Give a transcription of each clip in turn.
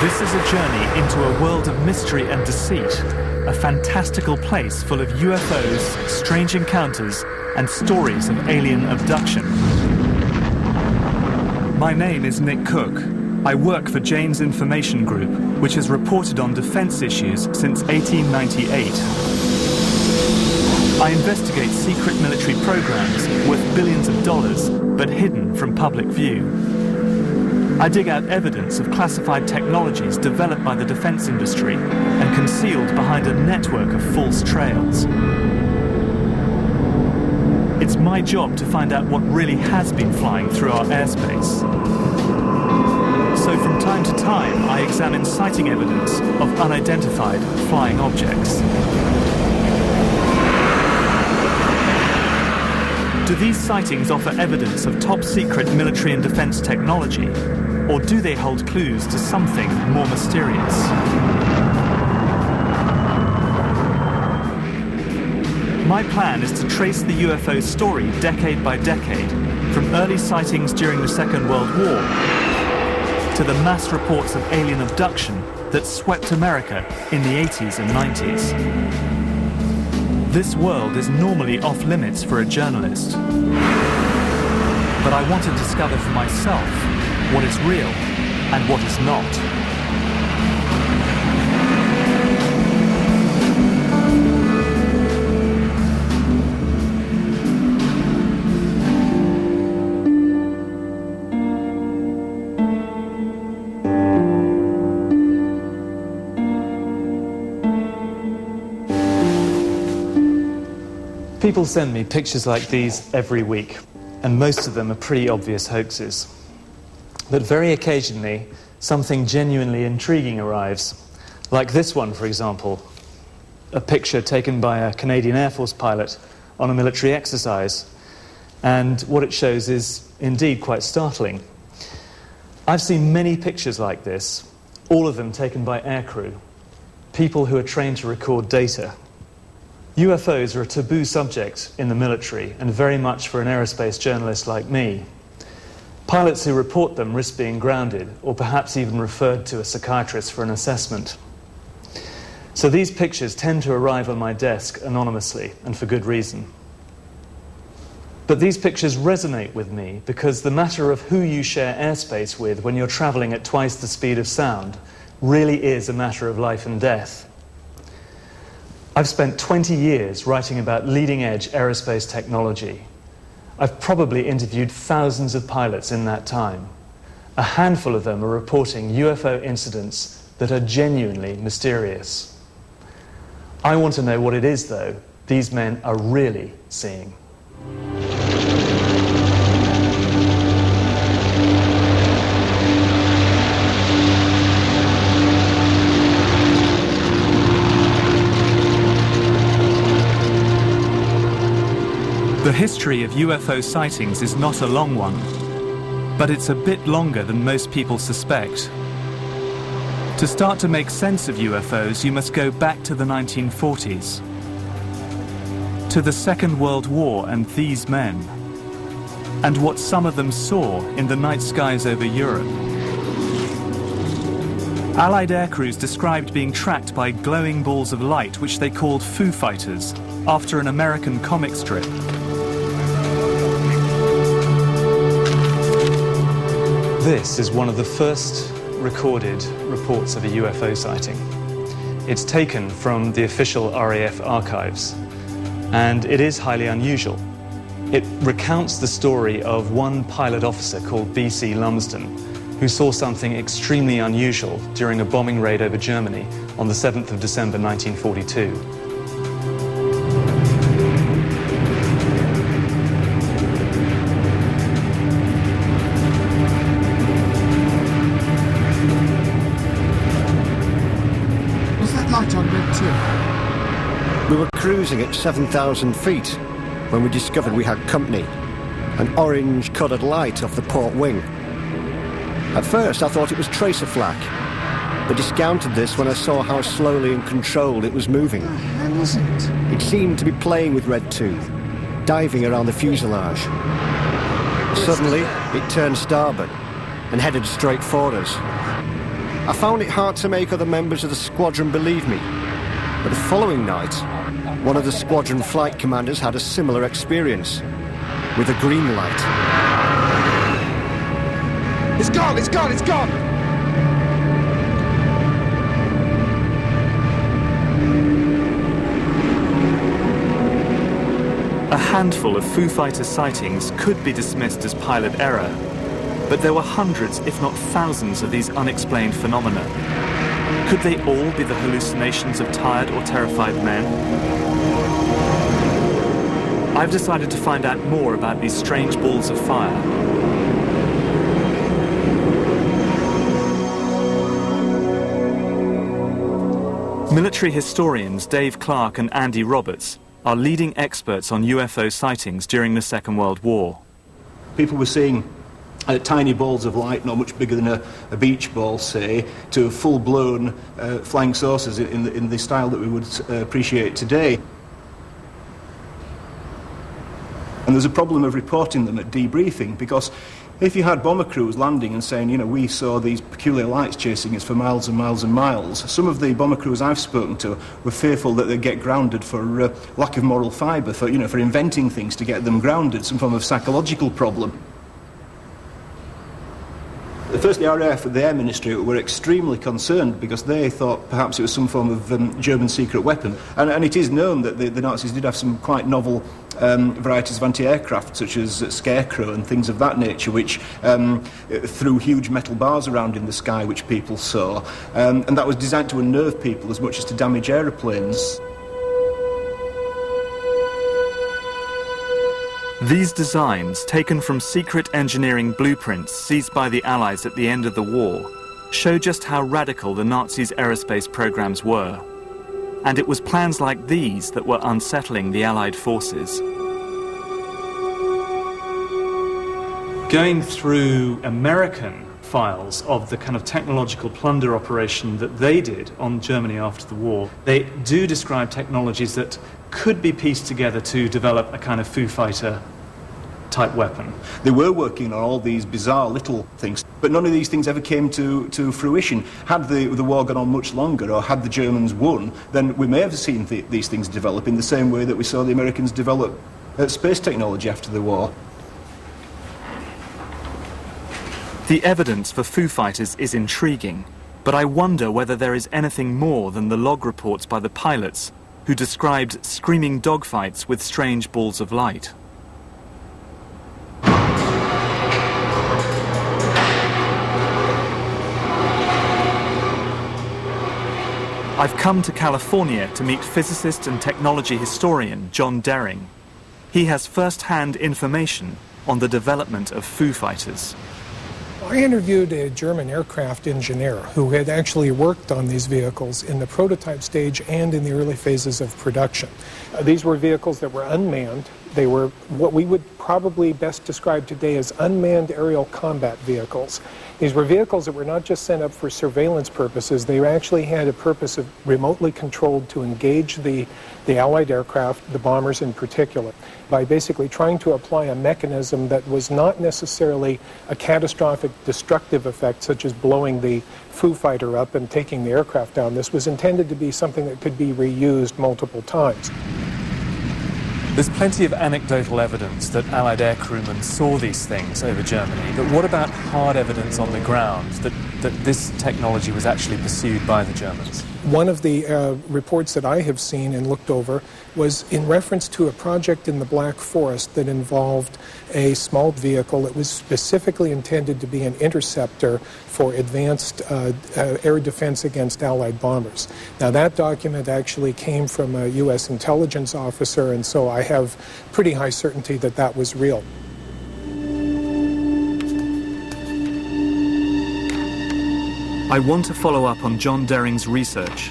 This is a journey into a world of mystery and deceit, a fantastical place full of UFOs, strange encounters, and stories of alien abduction. My name is Nick Cook. I work for Jane's Information Group, which has reported on defense issues since 1898. I investigate secret military programs worth billions of dollars, but hidden from public view. I dig out evidence of classified technologies developed by the defense industry and concealed behind a network of false trails. It's my job to find out what really has been flying through our airspace. So from time to time, I examine sighting evidence of unidentified flying objects. Do these sightings offer evidence of top-secret military and defense technology, or do they hold clues to something more mysterious? My plan is to trace the UFO story decade by decade, from early sightings during the Second World War to the mass reports of alien abduction that swept America in the 80s and 90s. This world is normally off limits for a journalist. But I want to discover for myself what is real and what is not. People send me pictures like these every week, and most of them are pretty obvious hoaxes. But very occasionally, something genuinely intriguing arrives. Like this one, for example, a picture taken by a Canadian Air Force pilot on a military exercise. And what it shows is indeed quite startling. I've seen many pictures like this, all of them taken by aircrew, people who are trained to record data. UFOs are a taboo subject in the military, and very much for an aerospace journalist like me. Pilots who report them risk being grounded, or perhaps even referred to a psychiatrist for an assessment. So these pictures tend to arrive on my desk anonymously, and for good reason. But these pictures resonate with me because the matter of who you share airspace with when you're traveling at twice the speed of sound really is a matter of life and death. I've spent 20 years writing about leading-edge aerospace technology. I've probably interviewed thousands of pilots in that time. A handful of them are reporting UFO incidents that are genuinely mysterious. I want to know what it is, though, these men are really seeing. The history of UFO sightings is not a long one, but it's a bit longer than most people suspect. To start to make sense of UFOs, you must go back to the 1940s, to the Second World War and these men, and what some of them saw in the night skies over Europe. Allied aircrews described being tracked by glowing balls of light, which they called Foo Fighters, after an American comic strip. This is one of the first recorded reports of a UFO sighting. It's taken from the official RAF archives, and it is highly unusual. It recounts the story of one pilot officer called B.C. Lumsden, who saw something extremely unusual during a bombing raid over Germany on the 7th of December 1942. We were cruising at 7,000 feet when we discovered we had company, an orange-coloured light off the port wing. At first I thought it was tracer flak, but discounted this when I saw how slowly and controlled it was moving. What the hell is it? It seemed to be playing with Red 2, diving around the fuselage. Suddenly it turned starboard and headed straight for us. I found it hard to make other members of the squadron believe me. But the following night, one of the squadron flight commanders had a similar experience, with a green light. It's gone, it's gone, it's gone! A handful of Foo Fighters sightings could be dismissed as pilot error, but there were hundreds, if not thousands, of these unexplained phenomena. Could they all be the hallucinations of tired or terrified men? I've decided to find out more about these strange balls of fire. Military historians Dave Clark and Andy Roberts are leading experts on UFO sightings during the Second World War. People were seeing tiny balls of light, not much bigger than a beach ball, say, to full-blown flying saucers in the style that we would appreciate today. And there's a problem of reporting them at debriefing, because if you had bomber crews landing and saying, you know, we saw these peculiar lights chasing us for miles and miles and miles, some of the bomber crews I've spoken to were fearful that they'd get grounded for lack of moral fibre, for inventing things to get them grounded, some form of psychological problem. First, the RAF and the Air Ministry were extremely concerned because they thought perhaps it was some form of German secret weapon. And it is known that the Nazis did have some quite novel varieties of anti-aircraft, such as Scarecrow and things of that nature, which threw huge metal bars around in the sky, which people saw. And that was designed to unnerve people as much as to damage aeroplanes. These designs, taken from secret engineering blueprints seized by the Allies at the end of the war, show just how radical the Nazis' aerospace programs were. And it was plans like these that were unsettling the Allied forces. Going through American files of the kind of technological plunder operation that they did on Germany after the war, they do describe technologies that could be pieced together to develop a kind of Foo Fighter type weapon. They were working on all these bizarre little things, but none of these things ever came to fruition. Had the war gone on much longer, or had the Germans won, then we may have seen these things develop in the same way that we saw the Americans develop space technology after the war. The evidence for Foo Fighters is intriguing, but I wonder whether there is anything more than the log reports by the pilots who described screaming dogfights with strange balls of light. I've come to California to meet physicist and technology historian John Dering. He has first-hand information on the development of Foo Fighters. I interviewed a German aircraft engineer who had actually worked on these vehicles in the prototype stage and in the early phases of production. These were vehicles that were unmanned. They were what we would probably best describe today as unmanned aerial combat vehicles. These were vehicles that were not just sent up for surveillance purposes. They actually had a purpose of remotely controlled to engage the Allied aircraft, the bombers in particular, by basically trying to apply a mechanism that was not necessarily a catastrophic destructive effect, such as blowing the Foo Fighter up and taking the aircraft down. This was intended to be something that could be reused multiple times. There's plenty of anecdotal evidence that Allied air crewmen saw these things over Germany, but what about hard evidence on the ground that this technology was actually pursued by the Germans? One of the reports that I have seen and looked over was in reference to a project in the Black Forest that involved a small vehicle that was specifically intended to be an interceptor for advanced air defense against Allied bombers. Now, that document actually came from a U.S. intelligence officer, and so I have pretty high certainty that that was real. I want to follow up on John Dering's research.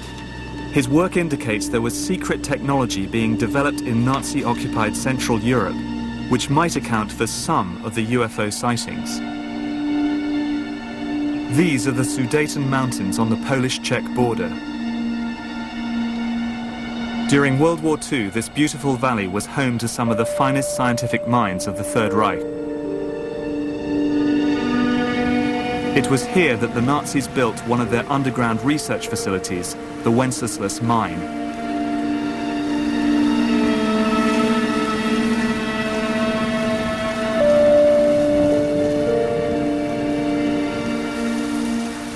His work indicates there was secret technology being developed in Nazi-occupied Central Europe, which might account for some of the UFO sightings. These are the Sudeten Mountains on the Polish-Czech border. During World War II, this beautiful valley was home to some of the finest scientific minds of the Third Reich. It was here that the Nazis built one of their underground research facilities, the Wenceslas mine.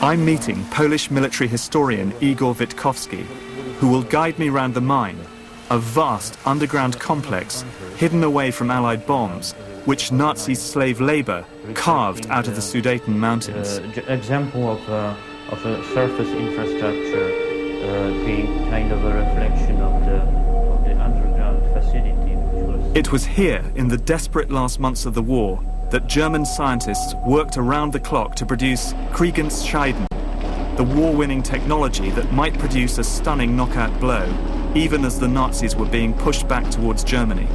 I'm meeting Polish military historian Igor Witkowski, who will guide me round the mine, a vast underground complex hidden away from Allied bombs, which Nazi slave labor carved out of the Sudeten mountains. Example of a surface infrastructure being kind of a reflection of the underground facility. It was here, in the desperate last months of the war, that German scientists worked around the clock to produce Kriegensscheiden, the war-winning technology that might produce a stunning knockout blow, even as the Nazis were being pushed back towards Germany.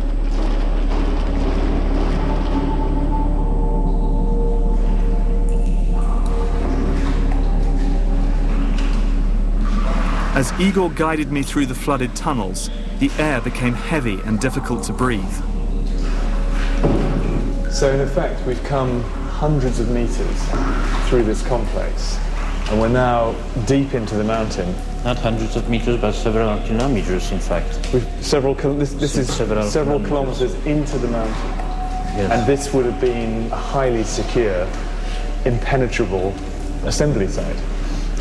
As Igor guided me through the flooded tunnels, the air became heavy and difficult to breathe. So in effect, we've come hundreds of meters through this complex, and we're now deep into the mountain. Not hundreds of meters, but several kilometers, in fact. This is several kilometers into the mountain. Yes. And this would have been a highly secure, impenetrable assembly site.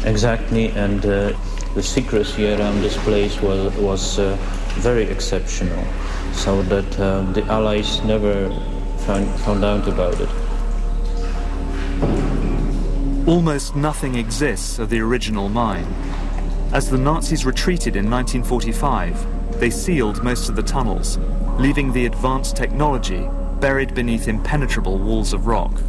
Exactly, and the secrecy around this place was very exceptional, so that the Allies never found out about it. Almost nothing exists of the original mine. As the Nazis retreated in 1945, they sealed most of the tunnels, leaving the advanced technology buried beneath impenetrable walls of rock.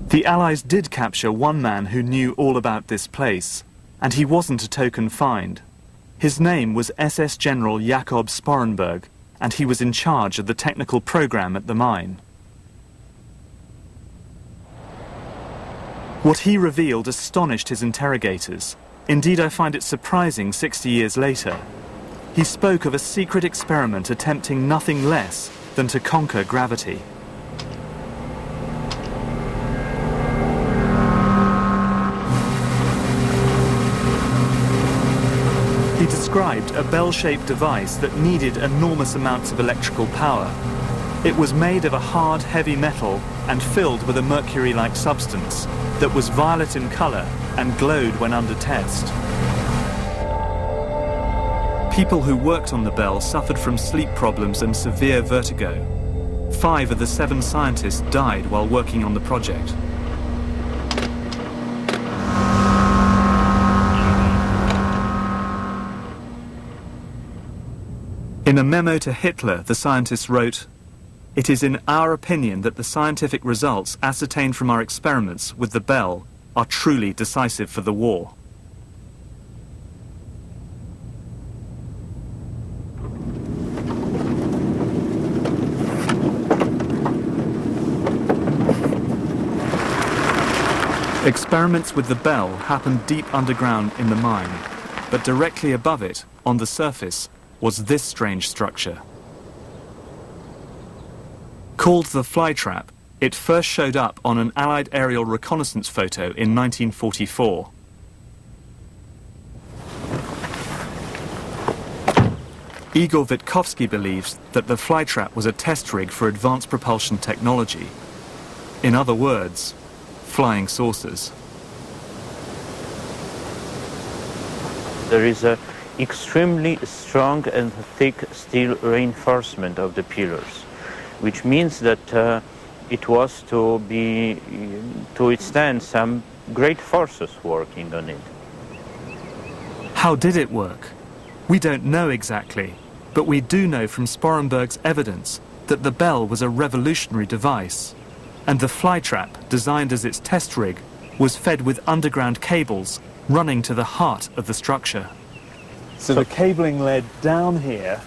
The Allies did capture one man who knew all about this place, and he wasn't a token find. His name was SS General Jakob Sporenberg, and he was in charge of the technical program at the mine. What he revealed astonished his interrogators. Indeed, I find it surprising 60 years later. He spoke of a secret experiment attempting nothing less than to conquer gravity. He described a bell-shaped device that needed enormous amounts of electrical power. It was made of a hard, heavy metal and filled with a mercury-like substance that was violet in color and glowed when under test. People who worked on the bell suffered from sleep problems and severe vertigo. 5 of the 7 scientists died while working on the project. In a memo to Hitler, the scientists wrote, "It is in our opinion that the scientific results ascertained from our experiments with the bell are truly decisive for the war." Experiments with the bell happened deep underground in the mine, but directly above it, on the surface, was this strange structure. Called the flytrap, it first showed up on an Allied aerial reconnaissance photo in 1944. Igor Witkowski believes that the flytrap was a test rig for advanced propulsion technology. In other words, flying saucers. There is a extremely strong and thick steel reinforcement of the pillars, which means that it was to withstand some great forces working on it. How did it work? We don't know exactly, but we do know from Sporenberg's evidence that the bell was a revolutionary device, and the flytrap, designed as its test rig, was fed with underground cables running to the heart of the structure. So the cabling led down here,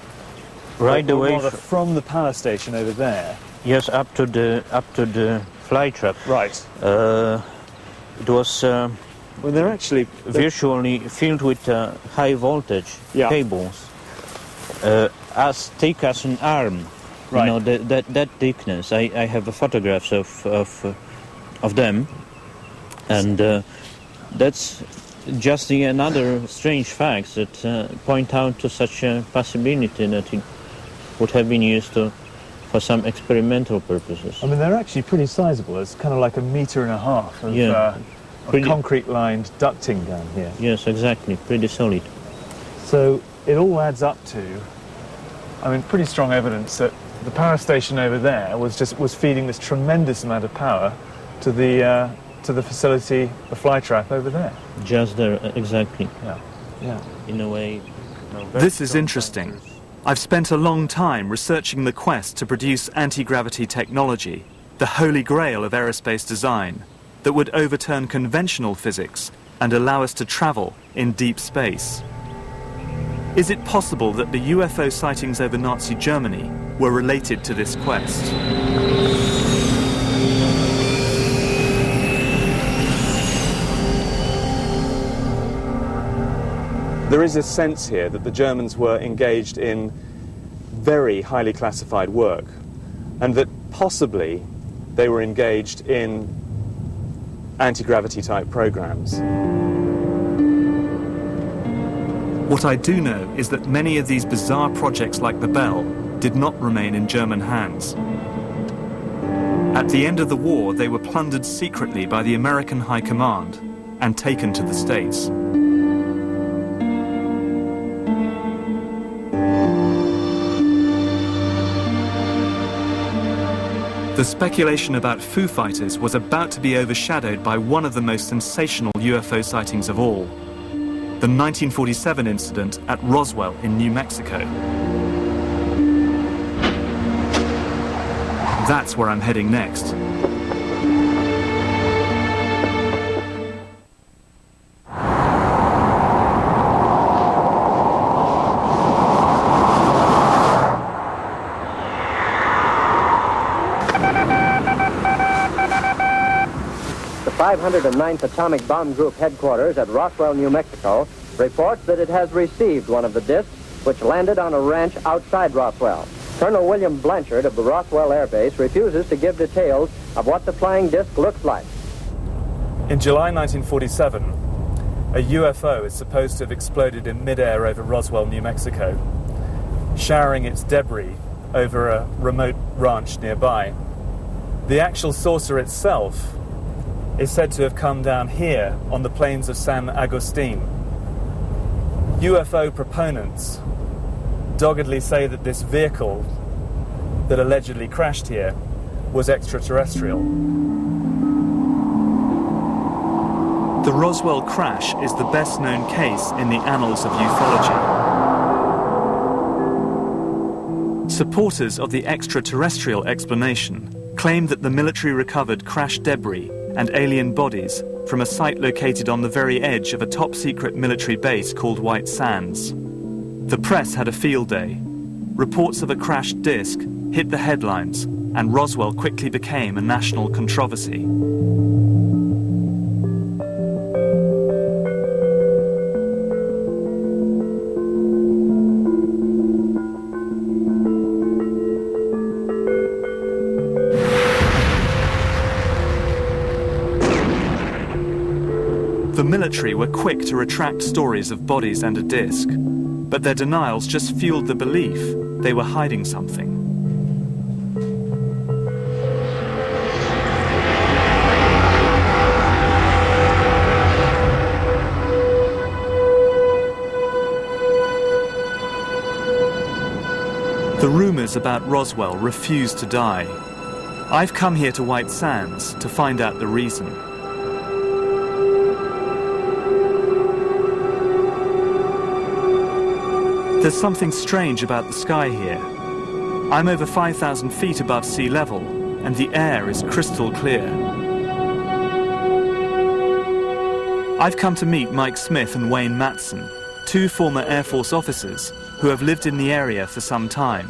Right away from the power station over there. Yes, up to the flytrap. Right. It was Well, they're actually virtually filled with high voltage Yeah. cables. as thick as an arm. Right. You know, that thickness. I have photographs of them, and that's just another strange fact that point out to such a possibility that it would have been used for some experimental purposes. I mean, they're actually pretty sizable. It's kind of like 1.5 meters of concrete-lined ducting down here. Yes, exactly. Pretty solid. So it all adds up to, I mean, pretty strong evidence that the power station over there was feeding this tremendous amount of power to the facility, the fly trap over there. Just there, exactly. Yeah. In a way. This is interesting. I've spent a long time researching the quest to produce anti-gravity technology, the holy grail of aerospace design, that would overturn conventional physics and allow us to travel in deep space. Is it possible that the UFO sightings over Nazi Germany were related to this quest? There is a sense here that the Germans were engaged in very highly classified work, and that possibly they were engaged in anti-gravity type programs. What I do know is that many of these bizarre projects like the Bell did not remain in German hands. At the end of the war, they were plundered secretly by the American High Command and taken to the States. The speculation about Foo Fighters was about to be overshadowed by one of the most sensational UFO sightings of all, the 1947 incident at Roswell in New Mexico. That's where I'm heading next. The 509th Atomic Bomb Group headquarters at Roswell, New Mexico, reports that it has received one of the discs which landed on a ranch outside Roswell. Colonel William Blanchard of the Roswell Air Base refuses to give details of what the flying disc looks like. In July 1947, a UFO is supposed to have exploded in midair over Roswell, New Mexico, showering its debris over a remote ranch nearby. The actual saucer itself is said to have come down here on the plains of San Agustin. UFO proponents doggedly say that this vehicle that allegedly crashed here was extraterrestrial. The Roswell crash is the best-known case in the annals of ufology. Supporters of the extraterrestrial explanation claim that the military recovered crash debris and alien bodies from a site located on the very edge of a top-secret military base called White Sands. The press had a field day. Reports of a crashed disc hit the headlines, and Roswell quickly became a national controversy. The military were quick to retract stories of bodies and a disc, but their denials just fueled the belief they were hiding something. The rumors about Roswell refused to die. I've come here to White Sands to find out the reason. There's something strange about the sky here. I'm over 5,000 feet above sea level, and the air is crystal clear. I've come to meet Mike Smith and Wayne Matson, two former Air Force officers who have lived in the area for some time.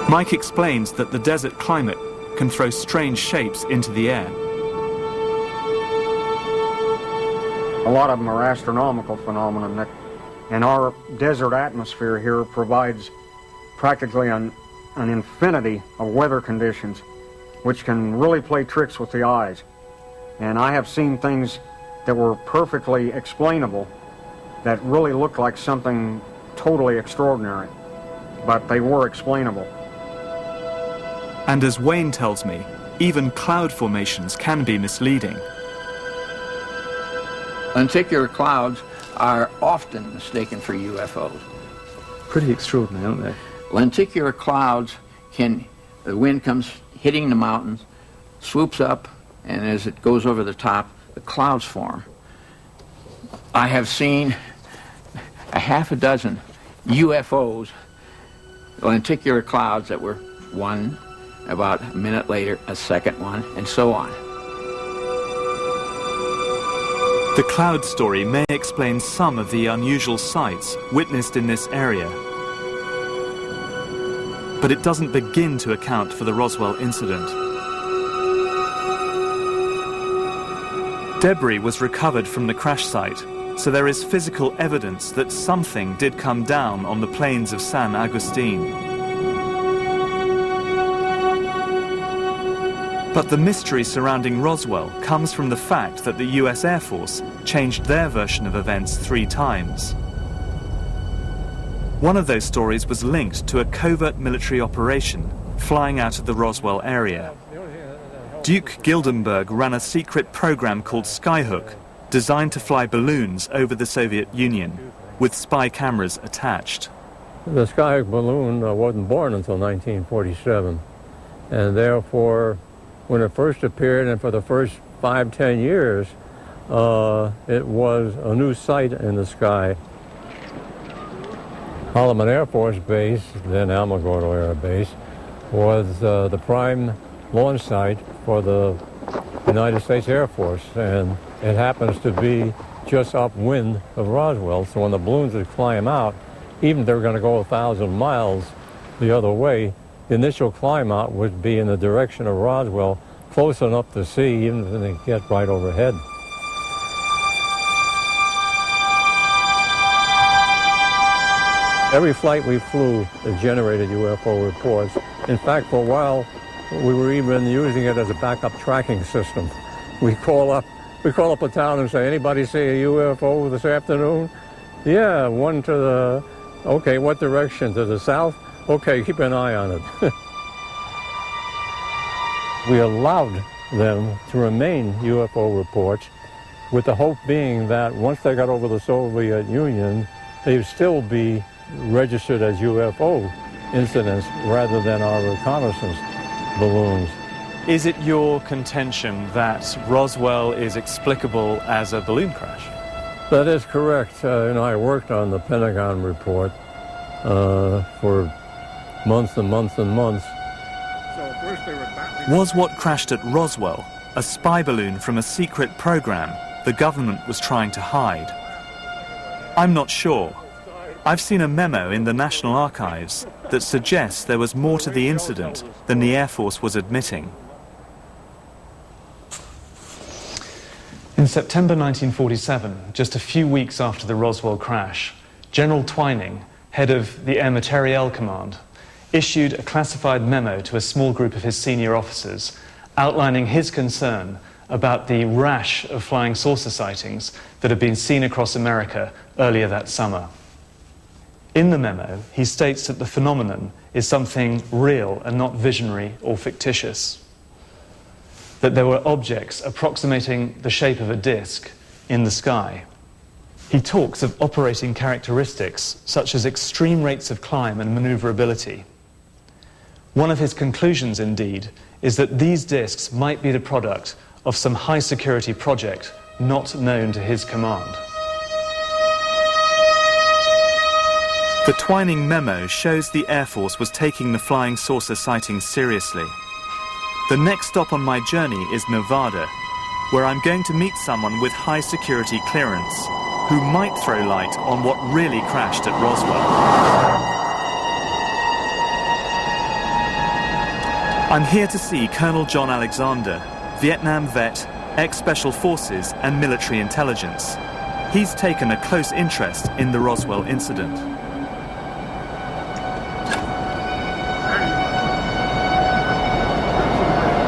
Mike explains that the desert climate can throw strange shapes into the air. A lot of them are astronomical phenomena that, and our desert atmosphere here provides practically an infinity of weather conditions which can really play tricks with the eyes. And I have seen things that were perfectly explainable that really looked like something totally extraordinary, but they were explainable. And as Wayne tells me, even cloud formations can be misleading. Lenticular clouds are often mistaken for UFOs. Pretty extraordinary, aren't they? Lenticular clouds the wind comes hitting the mountains, swoops up, and as it goes over the top, the clouds form. I have seen a half a dozen UFOs, lenticular clouds that were one, about a minute later, a second one, and so on. The cloud story may explain some of the unusual sights witnessed in this area, but it doesn't begin to account for the Roswell incident. Debris was recovered from the crash site, so there is physical evidence that something did come down on the plains of San Agustin. But the mystery surrounding Roswell comes from the fact that the US Air Force changed their version of events 3 times. One of those stories was linked to a covert military operation flying out of the Roswell area. Duke Gildenberg ran a secret program called Skyhook, designed to fly balloons over the Soviet Union, with spy cameras attached. The Skyhook balloon wasn't born until 1947, and therefore, when it first appeared, and for the first 5-10 years, it was a new sight in the sky. Holloman Air Force Base, then Alamogordo Air Base, was the prime launch site for the United States Air Force, and it happens to be just upwind of Roswell, so when the balloons would climb out, even if they were going to go 1,000 miles the other way, the initial climb out would be in the direction of Roswell, close enough to see, even if they get right overhead. Every flight we flew, it generated UFO reports. In fact, for a while, we were even using it as a backup tracking system. We call up a town and say, anybody see a UFO this afternoon? Yeah, one to the, okay, what direction? To the south? Okay, keep an eye on it. We allowed them to remain UFO reports, with the hope being that once they got over the Soviet Union, they'd still be registered as UFO incidents rather than our reconnaissance balloons. Is it your contention that Roswell is explicable as a balloon crash? That is correct. I worked on the Pentagon report for months and months and months. Was what crashed at Roswell a spy balloon from a secret program the government was trying to hide? I'm not sure. I've seen a memo in the National Archives that suggests there was more to the incident than the Air Force was admitting. In September 1947, just a few weeks after the Roswell crash, General Twining, head of the Air Materiel Command, issued a classified memo to a small group of his senior officers outlining his concern about the rash of flying saucer sightings that had been seen across America earlier that summer. In the memo, he states that the phenomenon is something real and not visionary or fictitious, that there were objects approximating the shape of a disc in the sky. He talks of operating characteristics such as extreme rates of climb and maneuverability. One of his conclusions, indeed, is that these discs might be the product of some high-security project not known to his command. The Twining memo shows the Air Force was taking the flying saucer sightings seriously. The next stop on my journey is Nevada, where I'm going to meet someone with high-security clearance who might throw light on what really crashed at Roswell. I'm here to see Colonel John Alexander, Vietnam vet, ex-Special Forces and military intelligence. He's taken a close interest in the Roswell incident.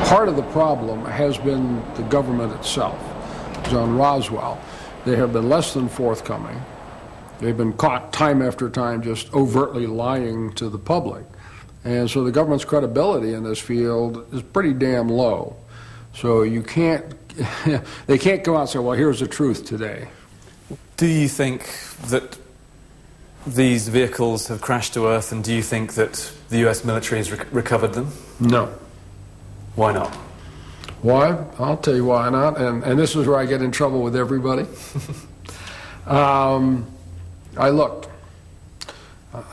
Part of the problem has been the government itself. On Roswell, they have been less than forthcoming. They've been caught time after time just overtly lying to the public. And so the government's credibility in this field is pretty damn low. So you can't, they can't come out and say, well, here's the truth today. Do you think that these vehicles have crashed to Earth, and do you think that the US military has recovered them? No. Why not? Why? I'll tell you why not, and this is where I get in trouble with everybody. I looked.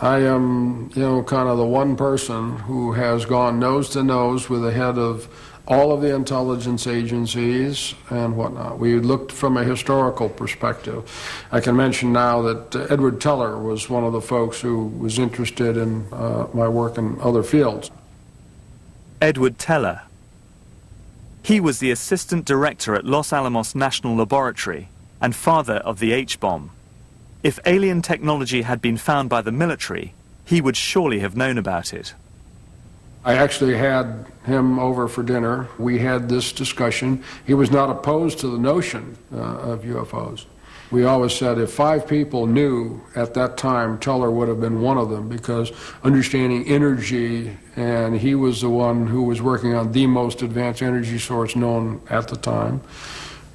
I am, kind of the one person who has gone nose to nose with the head of all of the intelligence agencies and whatnot. We looked from a historical perspective. I can mention now that Edward Teller was one of the folks who was interested in my work in other fields. Edward Teller. He was the assistant director at Los Alamos National Laboratory and father of the H-bomb. If alien technology had been found by the military, he would surely have known about it. I actually had him over for dinner. We had this discussion. He was not opposed to the notion of UFOs. We always said if 5 people knew at that time, Teller would have been one of them, because understanding energy, and he was the one who was working on the most advanced energy source known at the time,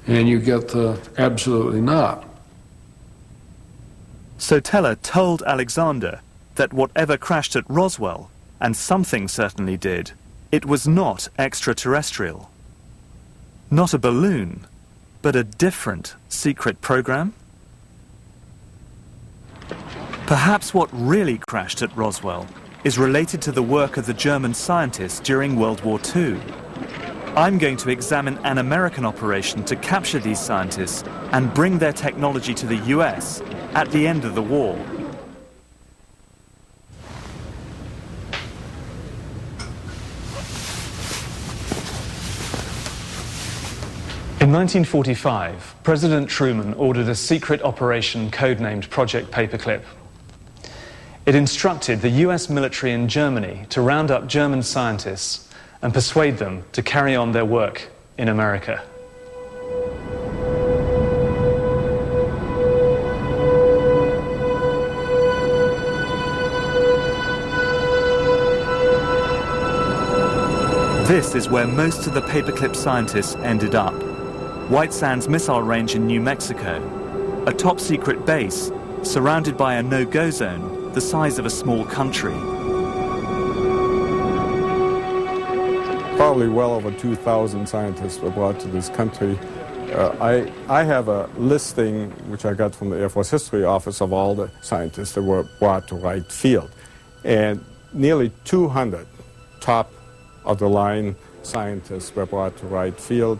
and you get the absolutely not. So Teller told Alexander that whatever crashed at Roswell, and something certainly did, it was not extraterrestrial. Not a balloon, but a different secret program? Perhaps what really crashed at Roswell is related to the work of the German scientists during World War II. I'm going to examine an American operation to capture these scientists and bring their technology to the US at the end of the war. In 1945, President Truman ordered a secret operation codenamed Project Paperclip. It instructed the US military in Germany to round up German scientists and persuade them to carry on their work in America. This is where most of the Paperclip scientists ended up. White Sands Missile Range in New Mexico, a top-secret base surrounded by a no-go zone the size of a small country. Probably well over 2,000 scientists were brought to this country. I have a listing, which I got from the Air Force History Office, of all the scientists that were brought to Wright Field. And nearly 200 top-of-the-line scientists were brought to Wright Field.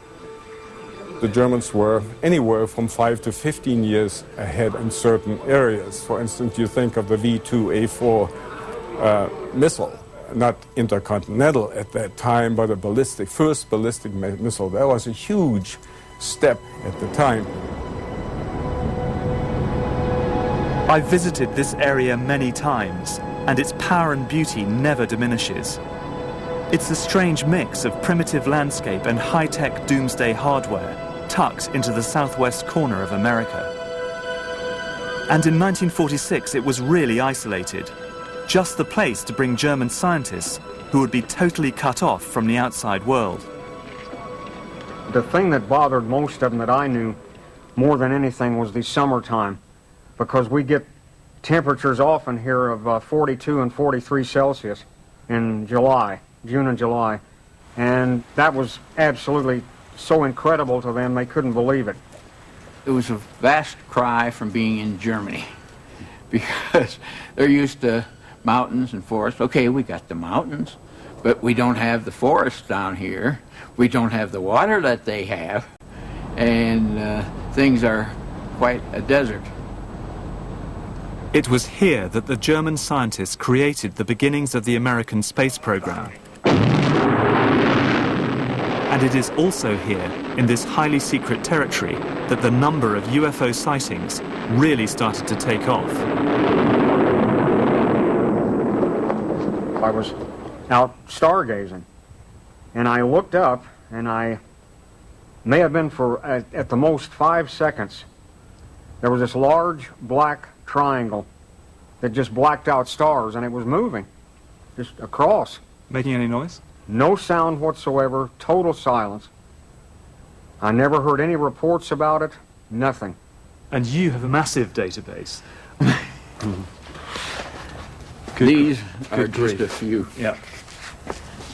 The Germans were anywhere from 5 to 15 years ahead in certain areas. For instance, you think of the V-2A4 missile, not intercontinental at that time, but a first ballistic missile. That was a huge step at the time. I've visited this area many times, and its power and beauty never diminishes. It's a strange mix of primitive landscape and high-tech doomsday hardware, tucked into the southwest corner of America. And in 1946, it was really isolated, just the place to bring German scientists who would be totally cut off from the outside world. The thing that bothered most of them that I knew more than anything was the summertime, because we get temperatures often here of 42 and 43 Celsius in July, June and July, and that was absolutely so incredible to them they couldn't believe it. It was a vast cry from being in Germany, because they're used to mountains and forests. Okay, we got the mountains, but we don't have the forests down here. We don't have the water that they have, and things are quite a desert. It was here that the German scientists created the beginnings of the American space program. And it is also here, in this highly secret territory, that the number of UFO sightings really started to take off. I was out stargazing, and I looked up, and I may have been for, at the most, 5 seconds. There was this large black triangle that just blacked out stars, and it was moving, just across. Making any noise? No sound whatsoever, total silence. I never heard any reports about it, nothing. And you have a massive database. These are just a few. Yeah.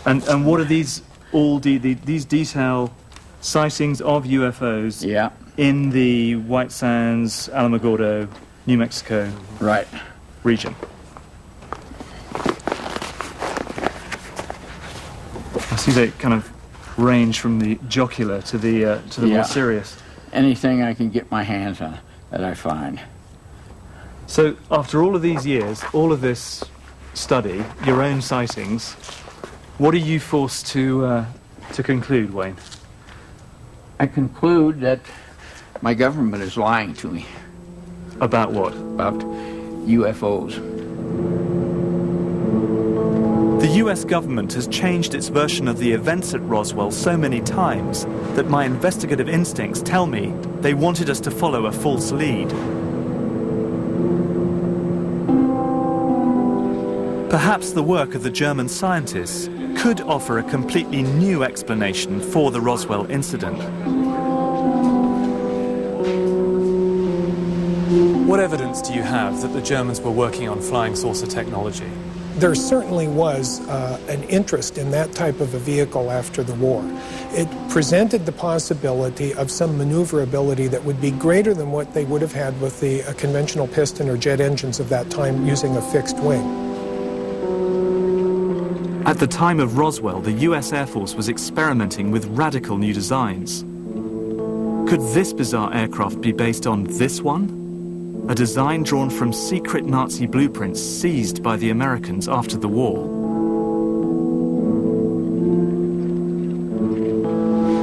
And what are these all these detail sightings of UFOs in the White Sands, Alamogordo, New Mexico region? I see they kind of range from the jocular to the more serious. Anything I can get my hands on that I find. So after all of these years, all of this study, your own sightings, what are you forced to conclude, Wayne? I conclude that my government is lying to me. About what? About UFOs. The US government has changed its version of the events at Roswell so many times that my investigative instincts tell me they wanted us to follow a false lead. Perhaps the work of the German scientists could offer a completely new explanation for the Roswell incident. What evidence do you have that the Germans were working on flying saucer technology? There certainly was an interest in that type of a vehicle after the war. It presented the possibility of some maneuverability that would be greater than what they would have had with the conventional piston or jet engines of that time using a fixed wing. At the time of Roswell, the US Air Force was experimenting with radical new designs. Could this bizarre aircraft be based on this one? A design drawn from secret Nazi blueprints seized by the Americans after the war.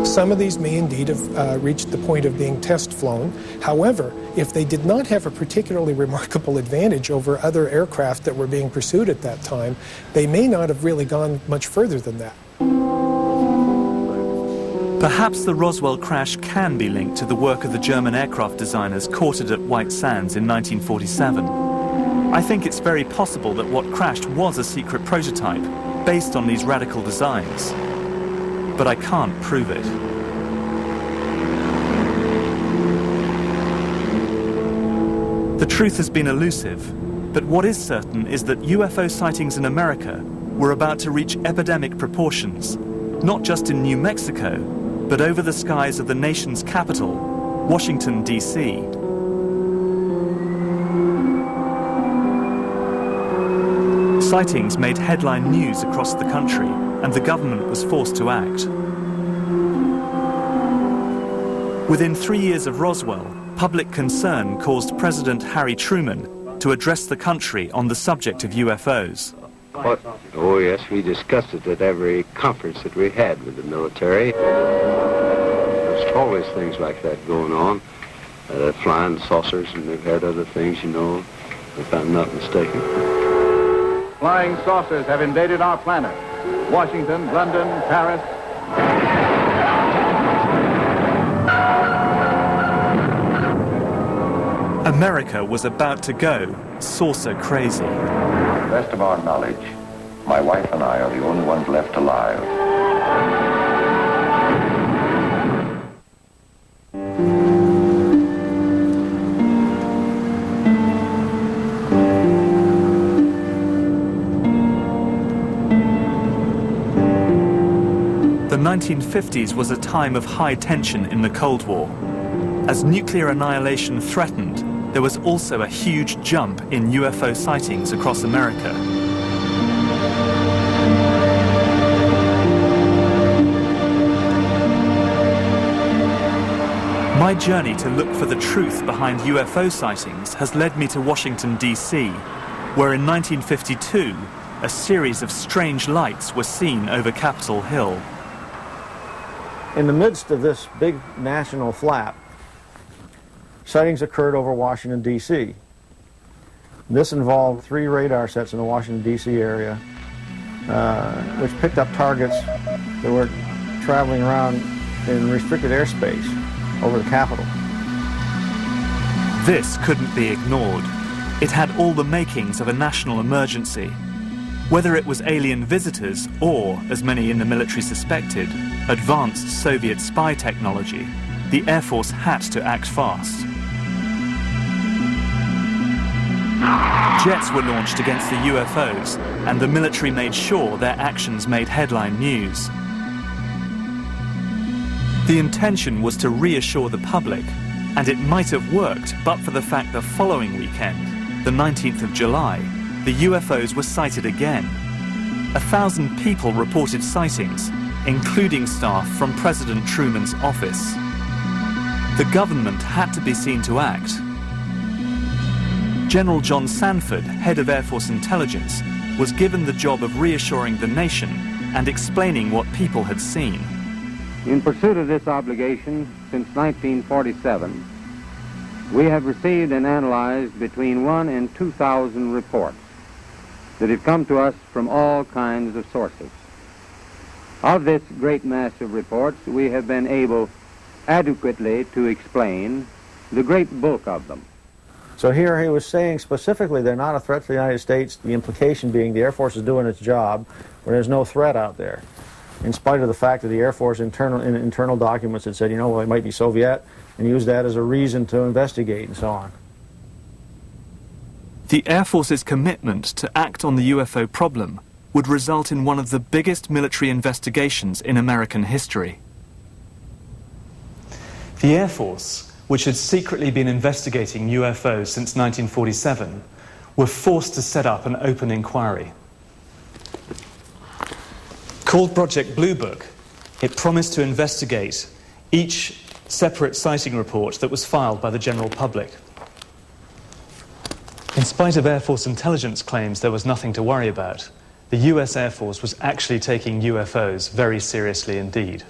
Some of these may indeed have reached the point of being test flown. However, if they did not have a particularly remarkable advantage over other aircraft that were being pursued at that time, they may not have really gone much further than that. Perhaps the Roswell crash can be linked to the work of the German aircraft designers quartered at White Sands in 1947. I think it's very possible that what crashed was a secret prototype based on these radical designs. But I can't prove it. The truth has been elusive, but what is certain is that UFO sightings in America were about to reach epidemic proportions, not just in New Mexico, but over the skies of the nation's capital, Washington, D.C. Sightings made headline news across the country, and the government was forced to act. Within 3 years of Roswell, public concern caused President Harry Truman to address the country on the subject of UFOs. Oh, yes, we discussed it at every conference that we had with the military. There's always things like that going on. Flying saucers, and they've had other things, you know, if I'm not mistaken. Flying saucers have invaded our planet. Washington, London, Paris. America was about to go saucer crazy. To the best of our knowledge, my wife and I are the only ones left alive. The 1950s was a time of high tension in the Cold War. As nuclear annihilation threatened, there was also a huge jump in UFO sightings across America. My journey to look for the truth behind UFO sightings has led me to Washington, D.C., where in 1952, a series of strange lights were seen over Capitol Hill. In the midst of this big national flap, sightings occurred over Washington, D.C. This involved 3 radar sets in the Washington, D.C. area, which picked up targets that were traveling around in restricted airspace over the Capitol. This couldn't be ignored. It had all the makings of a national emergency. Whether it was alien visitors or, as many in the military suspected, advanced Soviet spy technology, the Air Force had to act fast. Jets were launched against the UFOs, and the military made sure their actions made headline news. The intention was to reassure the public, and it might have worked but for the fact the following weekend, the 19th of July, the UFOs were sighted again. 1,000 people reported sightings, including staff from President Truman's office. The government had to be seen to act. General John Sanford, head of Air Force Intelligence, was given the job of reassuring the nation and explaining what people had seen. In pursuit of this obligation, since 1947, we have received and analyzed between 1,000 and 2,000 reports that have come to us from all kinds of sources. Of this great mass of reports, we have been able adequately to explain the great bulk of them. So here he was saying specifically they're not a threat to the United States, the implication being the Air Force is doing its job when there's no threat out there. In spite of the fact that the Air Force internal documents had said, you know, well, it might be Soviet, and used that as a reason to investigate and so on. The Air Force's commitment to act on the UFO problem would result in one of the biggest military investigations in American history. The Air Force, which had secretly been investigating UFOs since 1947, were forced to set up an open inquiry. Called Project Blue Book, it promised to investigate each separate sighting report that was filed by the general public. In spite of Air Force intelligence claims there was nothing to worry about, the US Air Force was actually taking UFOs very seriously indeed.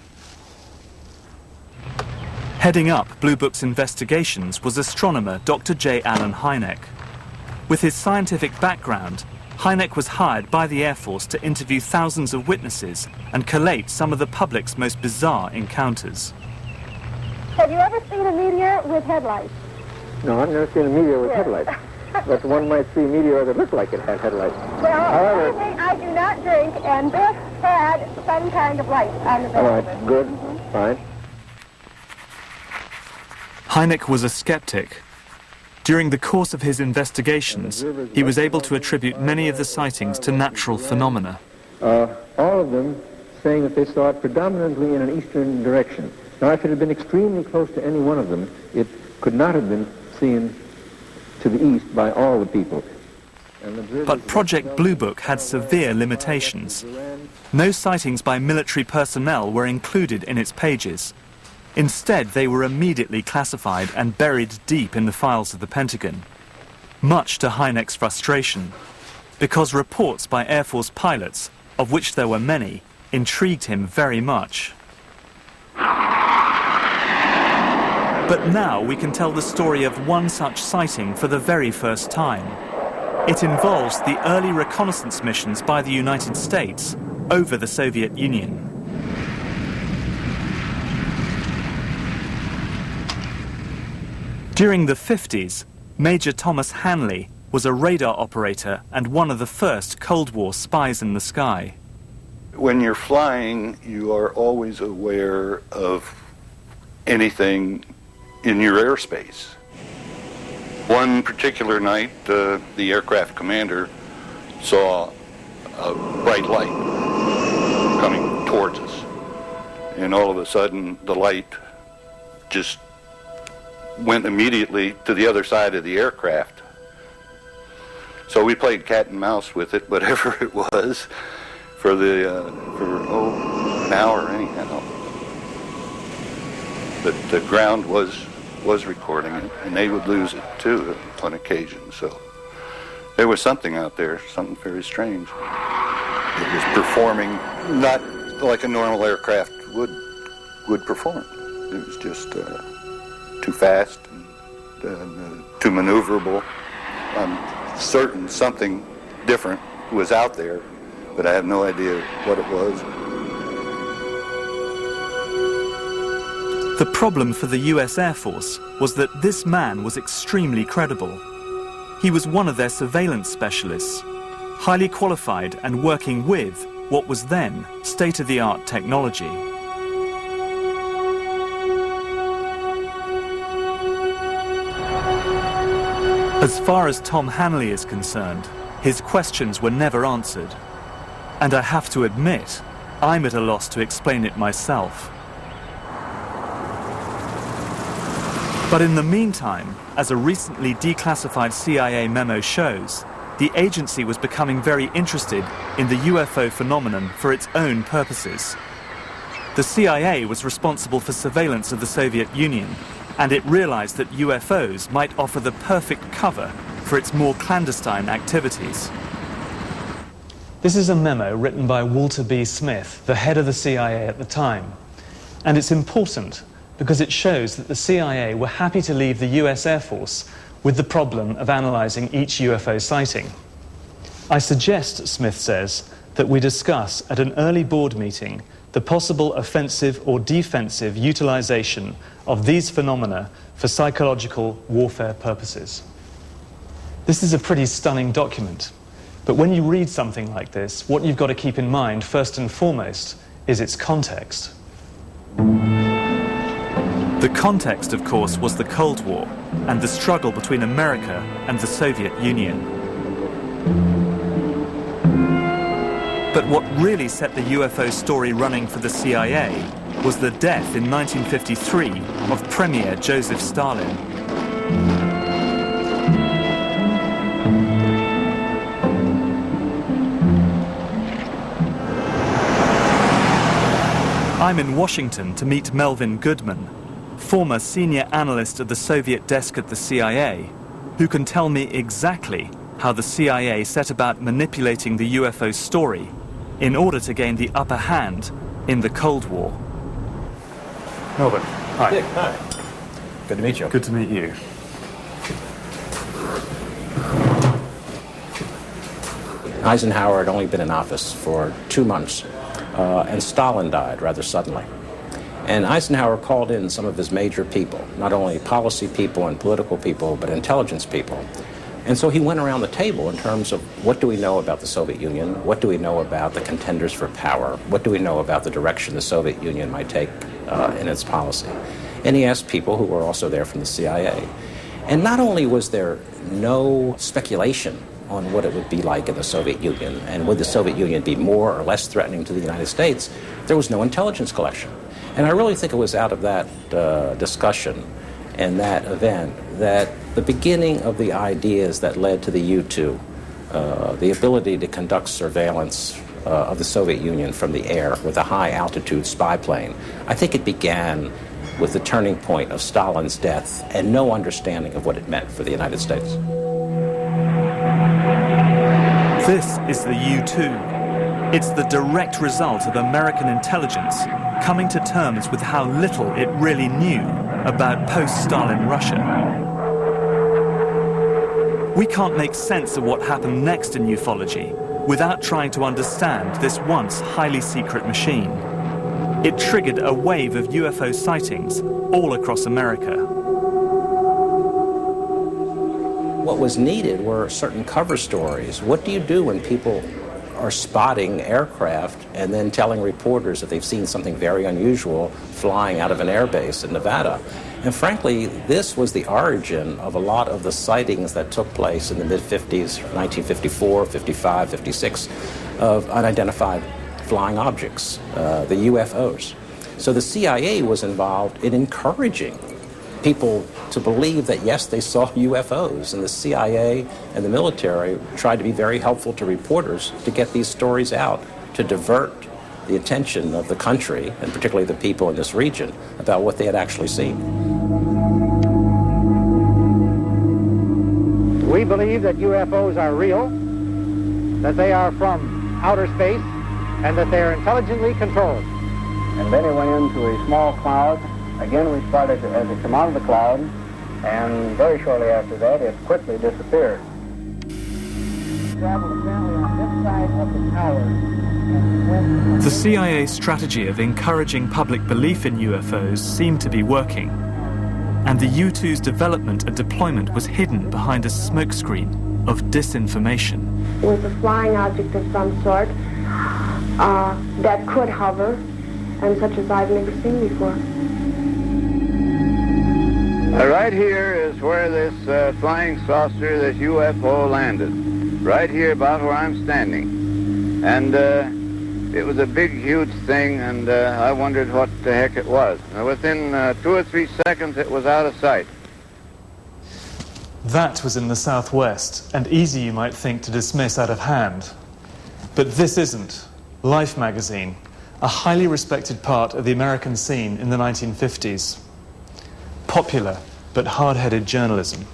Heading up Blue Book's investigations was astronomer Dr. J. Allen Hynek. With his scientific background, Hynek was hired by the Air Force to interview thousands of witnesses and collate some of the public's most bizarre encounters. Have you ever seen a meteor with headlights? No, I've never seen a meteor with headlights. But one might see a meteor that looked like it had headlights. Well, however, I do not drink, and this had some kind of light on the back. All right, good, fine. Hynek was a skeptic. During the course of his investigations, he was able to attribute many of the sightings to natural phenomena. All of them saying that they saw it predominantly in an eastern direction. Now, if it had been extremely close to any one of them, it could not have been seen to the east by all the people. But Project Blue Book had severe limitations. No sightings by military personnel were included in its pages. Instead, they were immediately classified and buried deep in the files of the Pentagon. Much to Hynek's frustration, because reports by Air Force pilots, of which there were many, intrigued him very much. But now we can tell the story of one such sighting for the very first time. It involves the early reconnaissance missions by the United States over the Soviet Union. During the 50s, Major Thomas Hanley was a radar operator and one of the first Cold War spies in the sky. When you're flying, you are always aware of anything in your airspace. One particular night, the aircraft commander saw a bright light coming towards us. And all of a sudden, the light just went immediately to the other side of the aircraft. So we played cat and mouse with it, whatever it was, for an hour anyhow. But the ground was recording it, and they would lose it too on occasion. So there was something out there, something very strange. It was performing not like a normal aircraft would perform. It was just too fast and too maneuverable. I'm certain something different was out there, but I have no idea what it was. The problem for the US Air Force was that this man was extremely credible. He was one of their surveillance specialists, highly qualified and working with what was then state-of-the-art technology. As far as Tom Hanley is concerned, his questions were never answered. And I have to admit, I'm at a loss to explain it myself. But in the meantime, as a recently declassified CIA memo shows, the agency was becoming very interested in the UFO phenomenon for its own purposes. The CIA was responsible for surveillance of the Soviet Union, and it realized that UFOs might offer the perfect cover for its more clandestine activities. This is a memo written by Walter B. Smith, the head of the CIA at the time. And it's important because it shows that the CIA were happy to leave the US Air Force with the problem of analyzing each UFO sighting. I suggest, Smith says, that we discuss at an early board meeting the possible offensive or defensive utilization of these phenomena for psychological warfare purposes. This is a pretty stunning document, but when you read something like this, what you've got to keep in mind, first and foremost, is its context. The context, of course, was the Cold War and the struggle between America and the Soviet Union. But what really set the UFO story running for the CIA was the death in 1953 of Premier Joseph Stalin. I'm in Washington to meet Melvin Goodman, former senior analyst at the Soviet desk at the CIA, who can tell me exactly how the CIA set about manipulating the UFO story in order to gain the upper hand in the Cold War. Melvin, hi. Dick, hi. Good to meet you. Good to meet you. Eisenhower had only been in office for 2 months, and Stalin died rather suddenly. And Eisenhower called in some of his major people, not only policy people and political people, but intelligence people. And so he went around the table in terms of what do we know about the Soviet Union, what do we know about the contenders for power, what do we know about the direction the Soviet Union might take in its policy. And he asked people who were also there from the CIA. And not only was there no speculation on what it would be like in the Soviet Union, and would the Soviet Union be more or less threatening to the United States, there was no intelligence collection. And I really think it was out of that discussion and that event that the beginning of the ideas that led to the U-2, the ability to conduct surveillance of the Soviet Union from the air with a high-altitude spy plane, I think it began with the turning point of Stalin's death and no understanding of what it meant for the United States. This is the U-2. It's the direct result of American intelligence coming to terms with how little it really knew about post-Stalin Russia. We can't make sense of what happened next in ufology without trying to understand this once highly secret machine. It triggered a wave of UFO sightings all across America. What was needed were certain cover stories. What do you do when people are spotting aircraft and then telling reporters that they've seen something very unusual flying out of an airbase in Nevada? And frankly, this was the origin of a lot of the sightings that took place in the mid-50s, 1954, 55, 56, of unidentified flying objects, the UFOs. So the CIA was involved in encouraging people to believe that, yes, they saw UFOs, and the CIA and the military tried to be very helpful to reporters to get these stories out, to divert the attention of the country, and particularly the people in this region, about what they had actually seen. We believe that UFOs are real, that they are from outer space, and that they are intelligently controlled. And then it went into a small cloud. Again, we started as it came out of the cloud, and very shortly after that, it quickly disappeared. Traveled apparently on this side of the tower. The CIA's strategy of encouraging public belief in UFOs seemed to be working, and the U-2's development and deployment was hidden behind a smokescreen of disinformation. With a flying object of some sort that could hover, and such as I've never seen before. Right here is where this flying saucer, this UFO, landed. Right here, about where I'm standing. And it was a big, huge thing, and I wondered what the heck it was. Now, within 2 or 3 seconds, it was out of sight. That was in the southwest, and easy, you might think, to dismiss out of hand. But this isn't. Life magazine, a highly respected part of the American scene in the 1950s. Popular, but hard-headed journalism.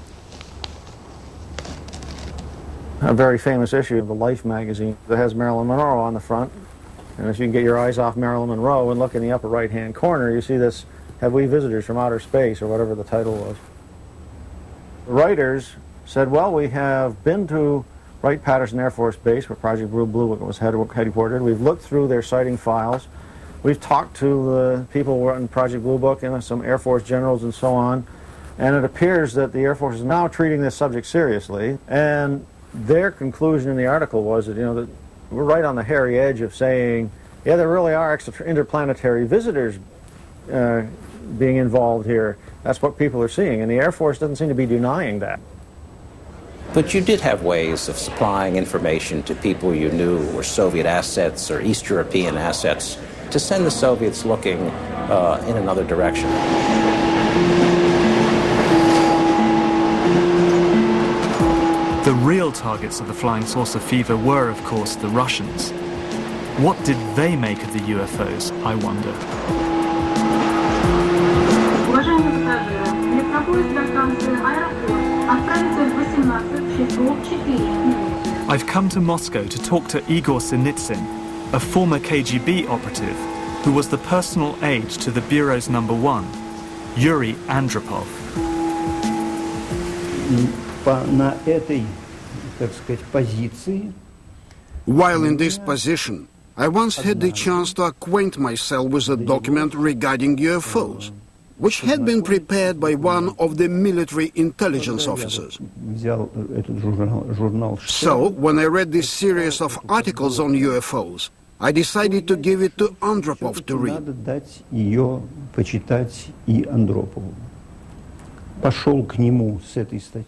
A very famous issue of the Life magazine that has Marilyn Monroe on the front. And if you can get your eyes off Marilyn Monroe and look in the upper right-hand corner, you see this, "Have we visitors from outer space?" or whatever the title was. The writers said, well, we have been to Wright-Patterson Air Force Base, where Project Blue Book was headquartered. We've looked through their sighting files. We've talked to the people who were in Project Blue Book and some Air Force generals and so on. And it appears that the Air Force is now treating this subject seriously. And their conclusion in the article was that, that we're right on the hairy edge of saying, yeah, there really are interplanetary visitors being involved here. That's what people are seeing, and the Air Force doesn't seem to be denying that. But you did have ways of supplying information to people you knew were Soviet assets or East European assets to send the Soviets looking in another direction. The real targets of the flying saucer fever were, of course, the Russians. What did they make of the UFOs, I wonder? I've come to Moscow to talk to Igor Sinitsyn, a former KGB operative who was the personal aide to the Bureau's number one, Yuri Andropov. While in this position, I once had the chance to acquaint myself with a document regarding UFOs, which had been prepared by one of the military intelligence officers. So, when I read this series of articles on UFOs, I decided to give it to Andropov to read.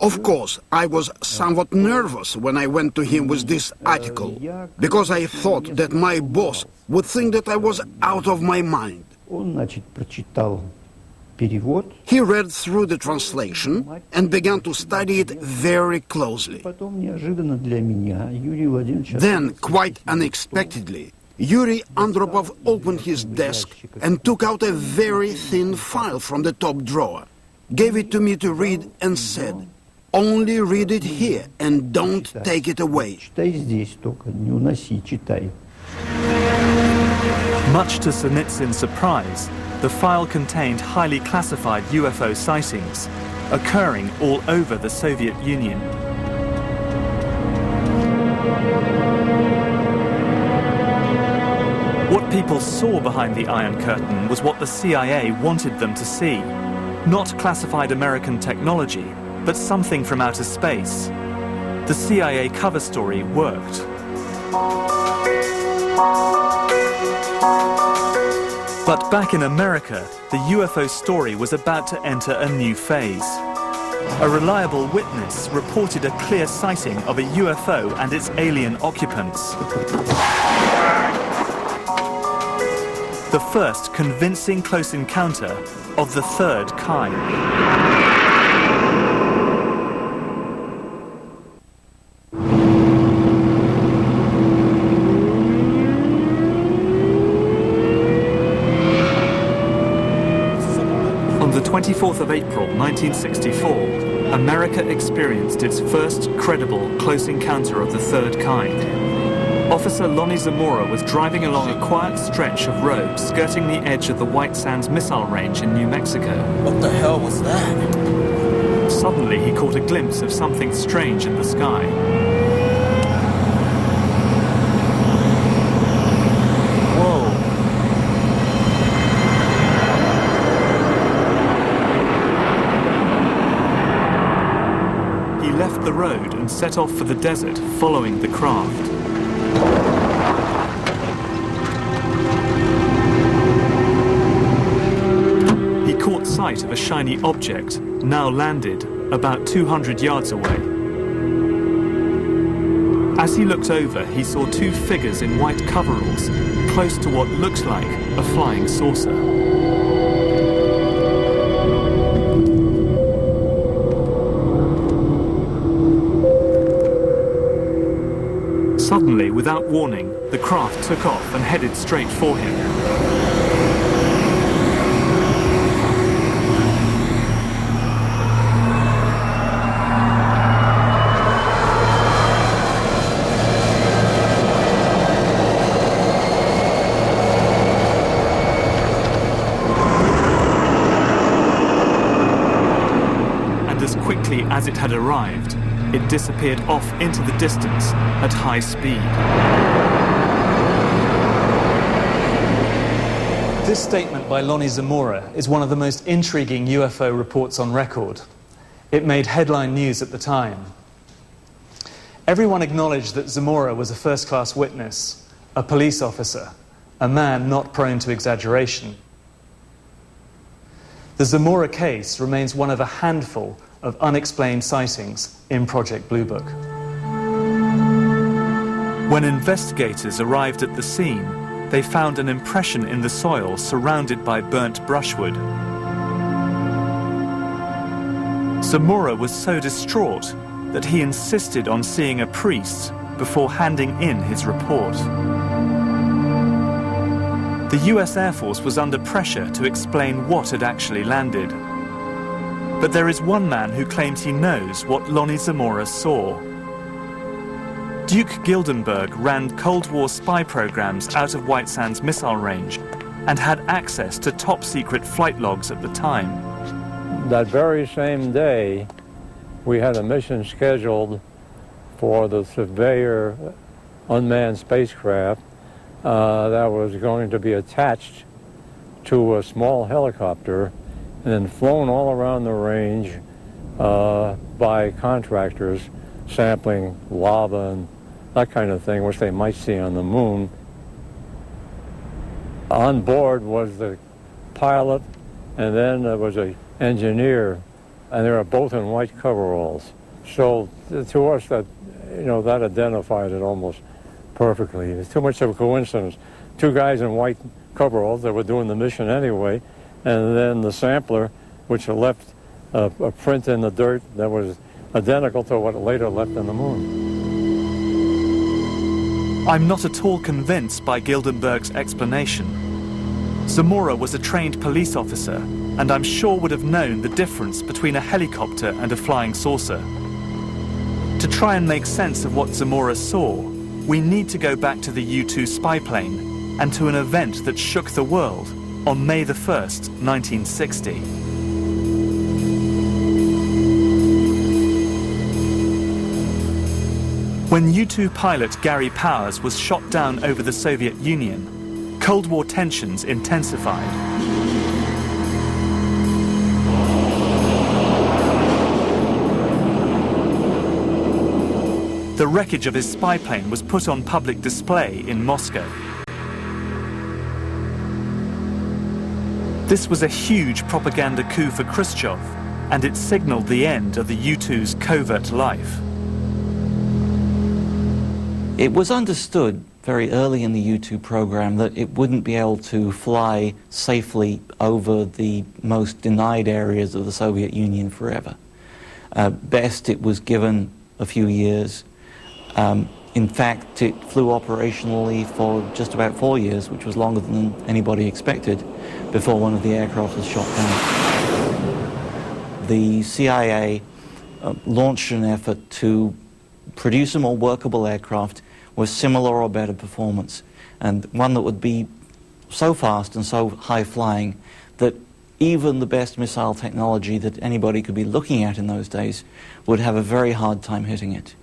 Of course, I was somewhat nervous when I went to him with this article, because I thought that my boss would think that I was out of my mind. He read through the translation and began to study it very closely. Then, quite unexpectedly, Yuri Andropov opened his desk and took out a very thin file from the top drawer, gave it to me to read and said, "Only read it here and don't take it away." Much to Sinitsyn's surprise, the file contained highly classified UFO sightings occurring all over the Soviet Union. What people saw behind the Iron Curtain was what the CIA wanted them to see. Not classified American technology, but something from outer space. The CIA cover story worked. But back in America, the UFO story was about to enter a new phase. A reliable witness reported a clear sighting of a UFO and its alien occupants. The first convincing close encounter of the third kind. On the 24th of April, 1964, America experienced its first credible close encounter of the third kind. Officer Lonnie Zamora was driving along a quiet stretch of road skirting the edge of the White Sands missile range in New Mexico. What the hell was that? Suddenly he caught a glimpse of something strange in the sky. Whoa! He left the road and set off for the desert, following the craft. He caught sight of a shiny object, now landed, about 200 yards away. As he looked over, he saw two figures in white coveralls, close to what looked like a flying saucer. Suddenly, without warning, the craft took off and headed straight for him. And as quickly as it had arrived, it disappeared off into the distance at high speed. This statement by Lonnie Zamora is one of the most intriguing UFO reports on record. It made headline news at the time. Everyone acknowledged that Zamora was a first-class witness, a police officer, a man not prone to exaggeration. The Zamora case remains one of a handful of unexplained sightings in Project Blue Book. When investigators arrived at the scene, they found an impression in the soil surrounded by burnt brushwood. Zamora was so distraught that he insisted on seeing a priest before handing in his report. The US Air Force was under pressure to explain what had actually landed. But there is one man who claims he knows what Lonnie Zamora saw. Duke Gildenberg ran Cold War spy programs out of White Sands missile range and had access to top-secret flight logs at the time. That very same day, we had a mission scheduled for the Surveyor unmanned spacecraft that was going to be attached to a small helicopter and then flown all around the range by contractors sampling lava and that kind of thing, which they might see on the moon. On board was the pilot, and then there was an engineer, and they were both in white coveralls. So to us, that identified it almost perfectly. It's too much of a coincidence. Two guys in white coveralls that were doing the mission anyway, and then the sampler, which left a print in the dirt that was identical to what it later left in the moon. I'm not at all convinced by Gildenberg's explanation. Zamora was a trained police officer, and I'm sure would have known the difference between a helicopter and a flying saucer. To try and make sense of what Zamora saw, we need to go back to the U-2 spy plane and to an event that shook the world on May the 1st, 1960. When U-2 pilot Gary Powers was shot down over the Soviet Union, Cold War tensions intensified. The wreckage of his spy plane was put on public display in Moscow. This was a huge propaganda coup for Khrushchev, and it signaled the end of the U-2's covert life. It was understood very early in the U-2 program that it wouldn't be able to fly safely over the most denied areas of the Soviet Union forever. Best it was given a few years. In fact, it flew operationally for just about 4 years, which was longer than anybody expected, before one of the aircraft was shot down. The CIA launched an effort to produce a more workable aircraft with similar or better performance, and one that would be so fast and so high flying that even the best missile technology that anybody could be looking at in those days would have a very hard time hitting it.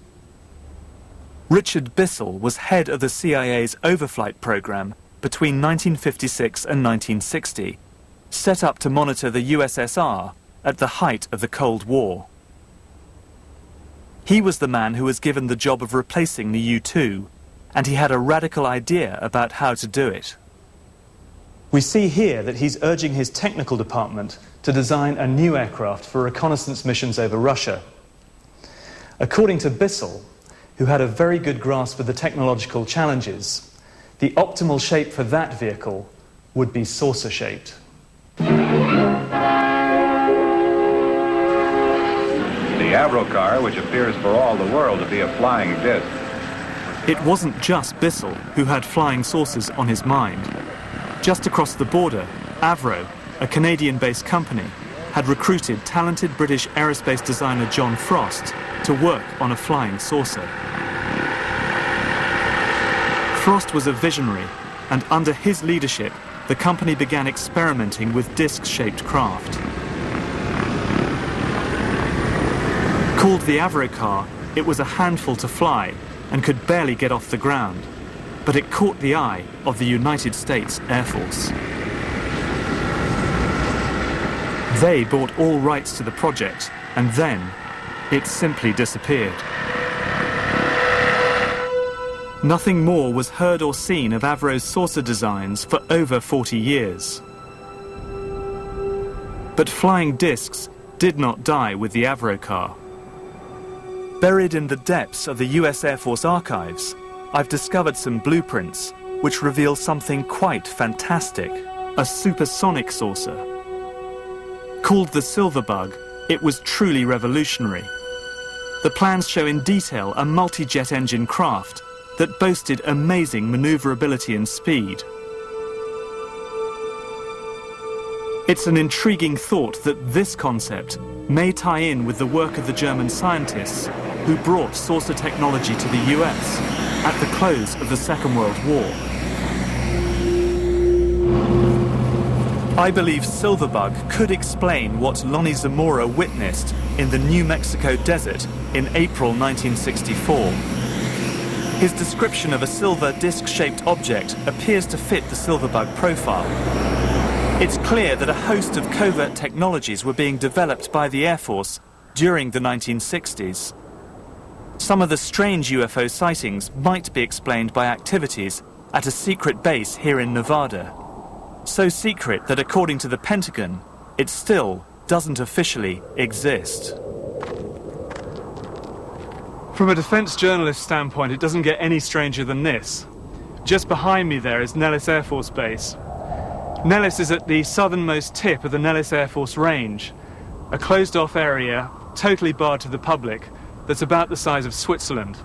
Richard Bissell was head of the CIA's overflight program between 1956 and 1960, set up to monitor the USSR at the height of the Cold War. He was the man who was given the job of replacing the U-2, and he had a radical idea about how to do it. We see here that he's urging his technical department to design a new aircraft for reconnaissance missions over Russia. According to Bissell, who had a very good grasp of the technological challenges, the optimal shape for that vehicle would be saucer-shaped. The Avrocar, which appears for all the world to be a flying disc. It wasn't just Bissell who had flying saucers on his mind. Just across the border, Avro, a Canadian-based company, had recruited talented British aerospace designer John Frost to work on a flying saucer. Frost was a visionary, and under his leadership, the company began experimenting with disc-shaped craft. Called the Avrocar, it was a handful to fly and could barely get off the ground, but it caught the eye of the United States Air Force. They bought all rights to the project, and then it simply disappeared. Nothing more was heard or seen of Avro's saucer designs for over 40 years. But flying discs did not die with the Avrocar. Buried in the depths of the US Air Force archives, I've discovered some blueprints which reveal something quite fantastic, a supersonic saucer. Called the Silverbug, it was truly revolutionary. The plans show in detail a multi-jet engine craft that boasted amazing maneuverability and speed. It's an intriguing thought that this concept may tie in with the work of the German scientists who brought saucer technology to the US at the close of the Second World War. I believe Silverbug could explain what Lonnie Zamora witnessed in the New Mexico desert in April 1964. His description of a silver disc-shaped object appears to fit the Silverbug profile. It's clear that a host of covert technologies were being developed by the Air Force during the 1960s. Some of the strange UFO sightings might be explained by activities at a secret base here in Nevada. So secret that, according to the Pentagon, it still doesn't officially exist. From a defense journalist standpoint, it doesn't get any stranger than this. Just behind me there is Nellis Air Force Base. Nellis is at the southernmost tip of the Nellis Air Force Range, a closed-off area, totally barred to the public, that's about the size of Switzerland.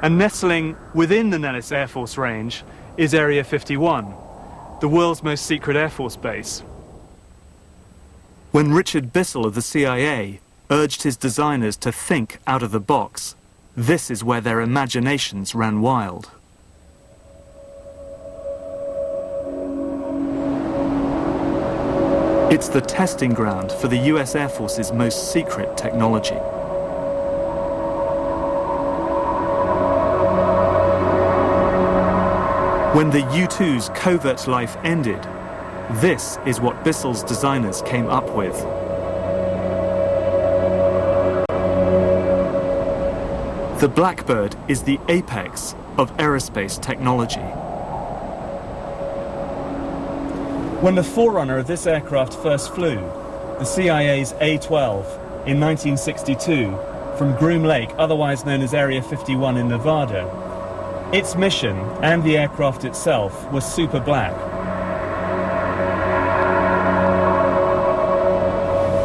And nestling within the Nellis Air Force Range is Area 51, the world's most secret Air Force base. When Richard Bissell of the CIA urged his designers to think out of the box, this is where their imaginations ran wild. It's the testing ground for the US Air Force's most secret technology. When the U-2's covert life ended, this is what Bissell's designers came up with. The Blackbird is the apex of aerospace technology. When the forerunner of this aircraft first flew, the CIA's A-12, in 1962, from Groom Lake, otherwise known as Area 51 in Nevada, its mission and the aircraft itself were super black.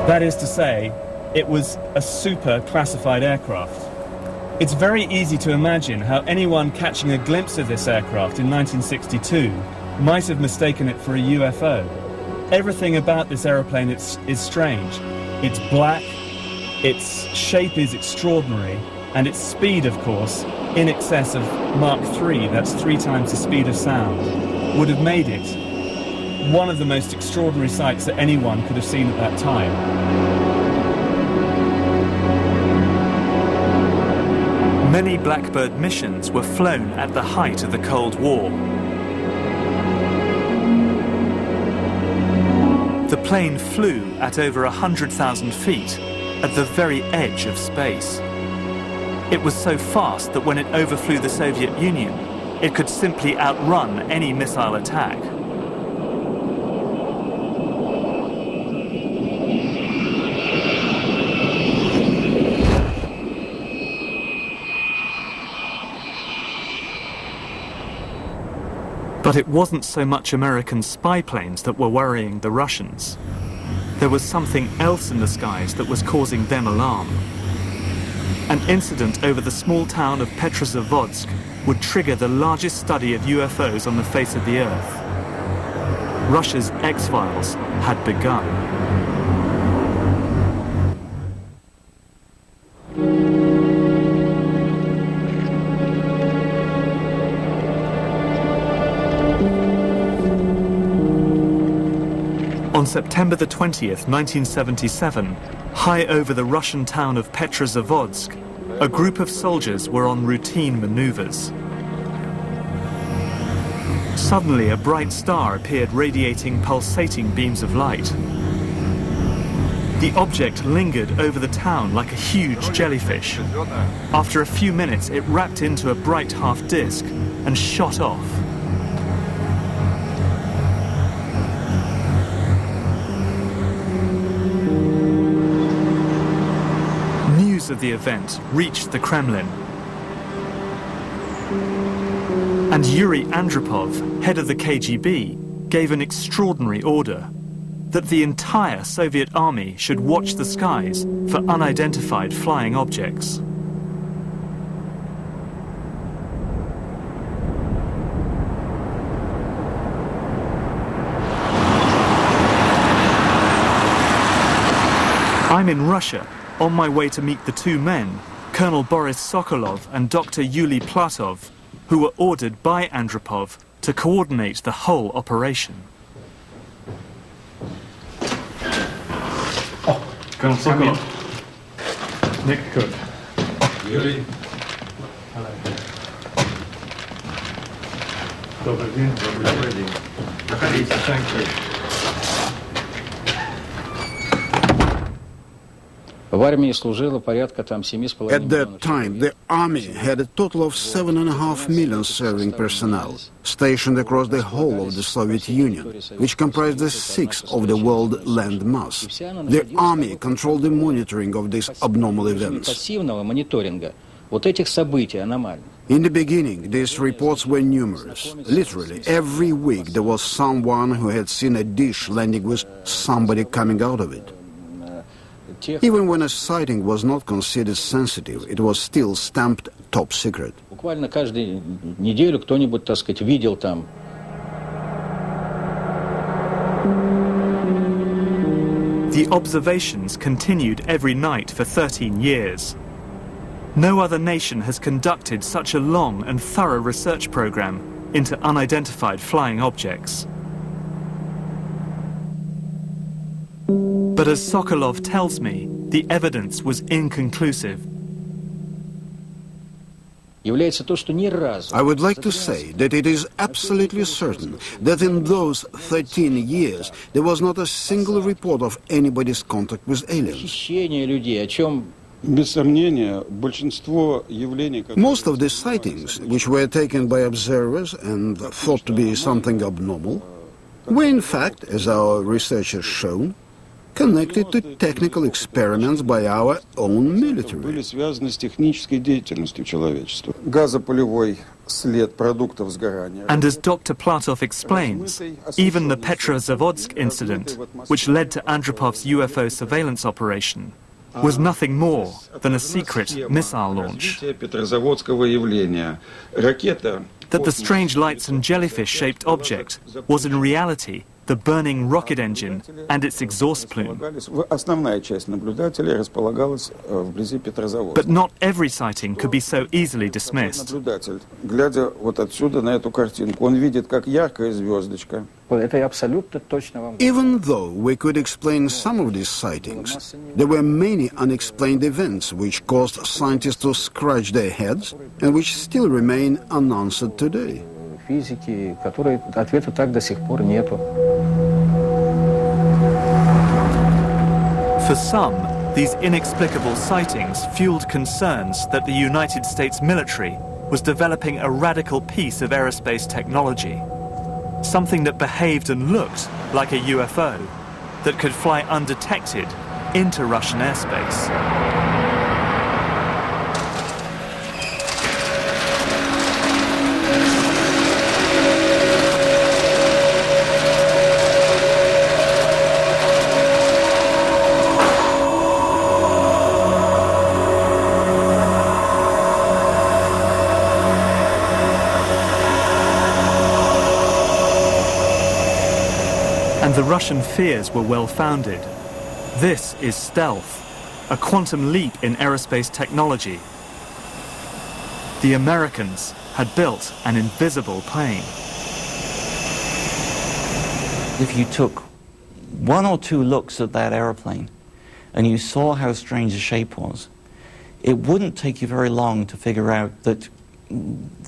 That is to say, it was a super classified aircraft. It's very easy to imagine how anyone catching a glimpse of this aircraft in 1962 might have mistaken it for a UFO. Everything about this aeroplane is strange. It's black, its shape is extraordinary, and its speed, of course, in excess of Mach 3, that's 3 times the speed of sound, would have made it one of the most extraordinary sights that anyone could have seen at that time. Many Blackbird missions were flown at the height of the Cold War. The plane flew at over 100,000 feet at the very edge of space. It was so fast that when it overflew the Soviet Union, it could simply outrun any missile attack. But it wasn't so much American spy planes that were worrying the Russians. There was something else in the skies that was causing them alarm. An incident over the small town of Petrozavodsk would trigger the largest study of UFOs on the face of the Earth. Russia's X-Files had begun. On September the 20th, 1977, high over the Russian town of Petrozavodsk, a group of soldiers were on routine maneuvers. Suddenly, a bright star appeared radiating pulsating beams of light. The object lingered over the town like a huge jellyfish. After a few minutes, it wrapped into a bright half disk and shot off. Of the event reached the Kremlin, and Yuri Andropov, head of the KGB, gave an extraordinary order that the entire Soviet army should watch the skies for unidentified flying objects. I'm in Russia, on my way to meet the two men, Colonel Boris Sokolov and Dr. Yuli Platov, who were ordered by Andropov to coordinate the whole operation. Oh, Colonel Sokolov. Nick Cook. Yuli. Hello. Добрый день. Добрый день. Проходите. Thank you. At that time, the army had a total of 7.5 million serving personnel, stationed across the whole of the Soviet Union, which comprised a sixth of the world land mass. The army controlled the monitoring of these abnormal events. In the beginning, these reports were numerous. Literally, every week there was someone who had seen a dish landing with somebody coming out of it. Even when a sighting was not considered sensitive, it was still stamped top secret. The observations continued every night for 13 years. No other nation has conducted such a long and thorough research program into unidentified flying objects. But as Sokolov tells me, the evidence was inconclusive. I would like to say that it is absolutely certain that in those 13 years there was not a single report of anybody's contact with aliens. Most of the sightings, which were taken by observers and thought to be something abnormal, were in fact, as our research has shown, connected to technical experiments by our own military. And as Dr. Platov explains, even the Petrozavodsk incident, which led to Andropov's UFO surveillance operation, was nothing more than a secret missile launch. That the strange lights and jellyfish-shaped object was in reality the burning rocket engine and its exhaust plume. But not every sighting could be so easily dismissed. Even though we could explain some of these sightings, there were many unexplained events which caused scientists to scratch their heads and which still remain unanswered today. Физики, которые ответа так до сих пор нету. For some, these inexplicable sightings fueled concerns that the United States military was developing a radical piece of aerospace technology, something that behaved and looked like a UFO that could fly undetected into Russian airspace. And the Russian fears were well-founded. This is stealth, a quantum leap in aerospace technology. The Americans had built an invisible plane. If you took one or two looks at that aeroplane and you saw how strange the shape was, it wouldn't take you very long to figure out that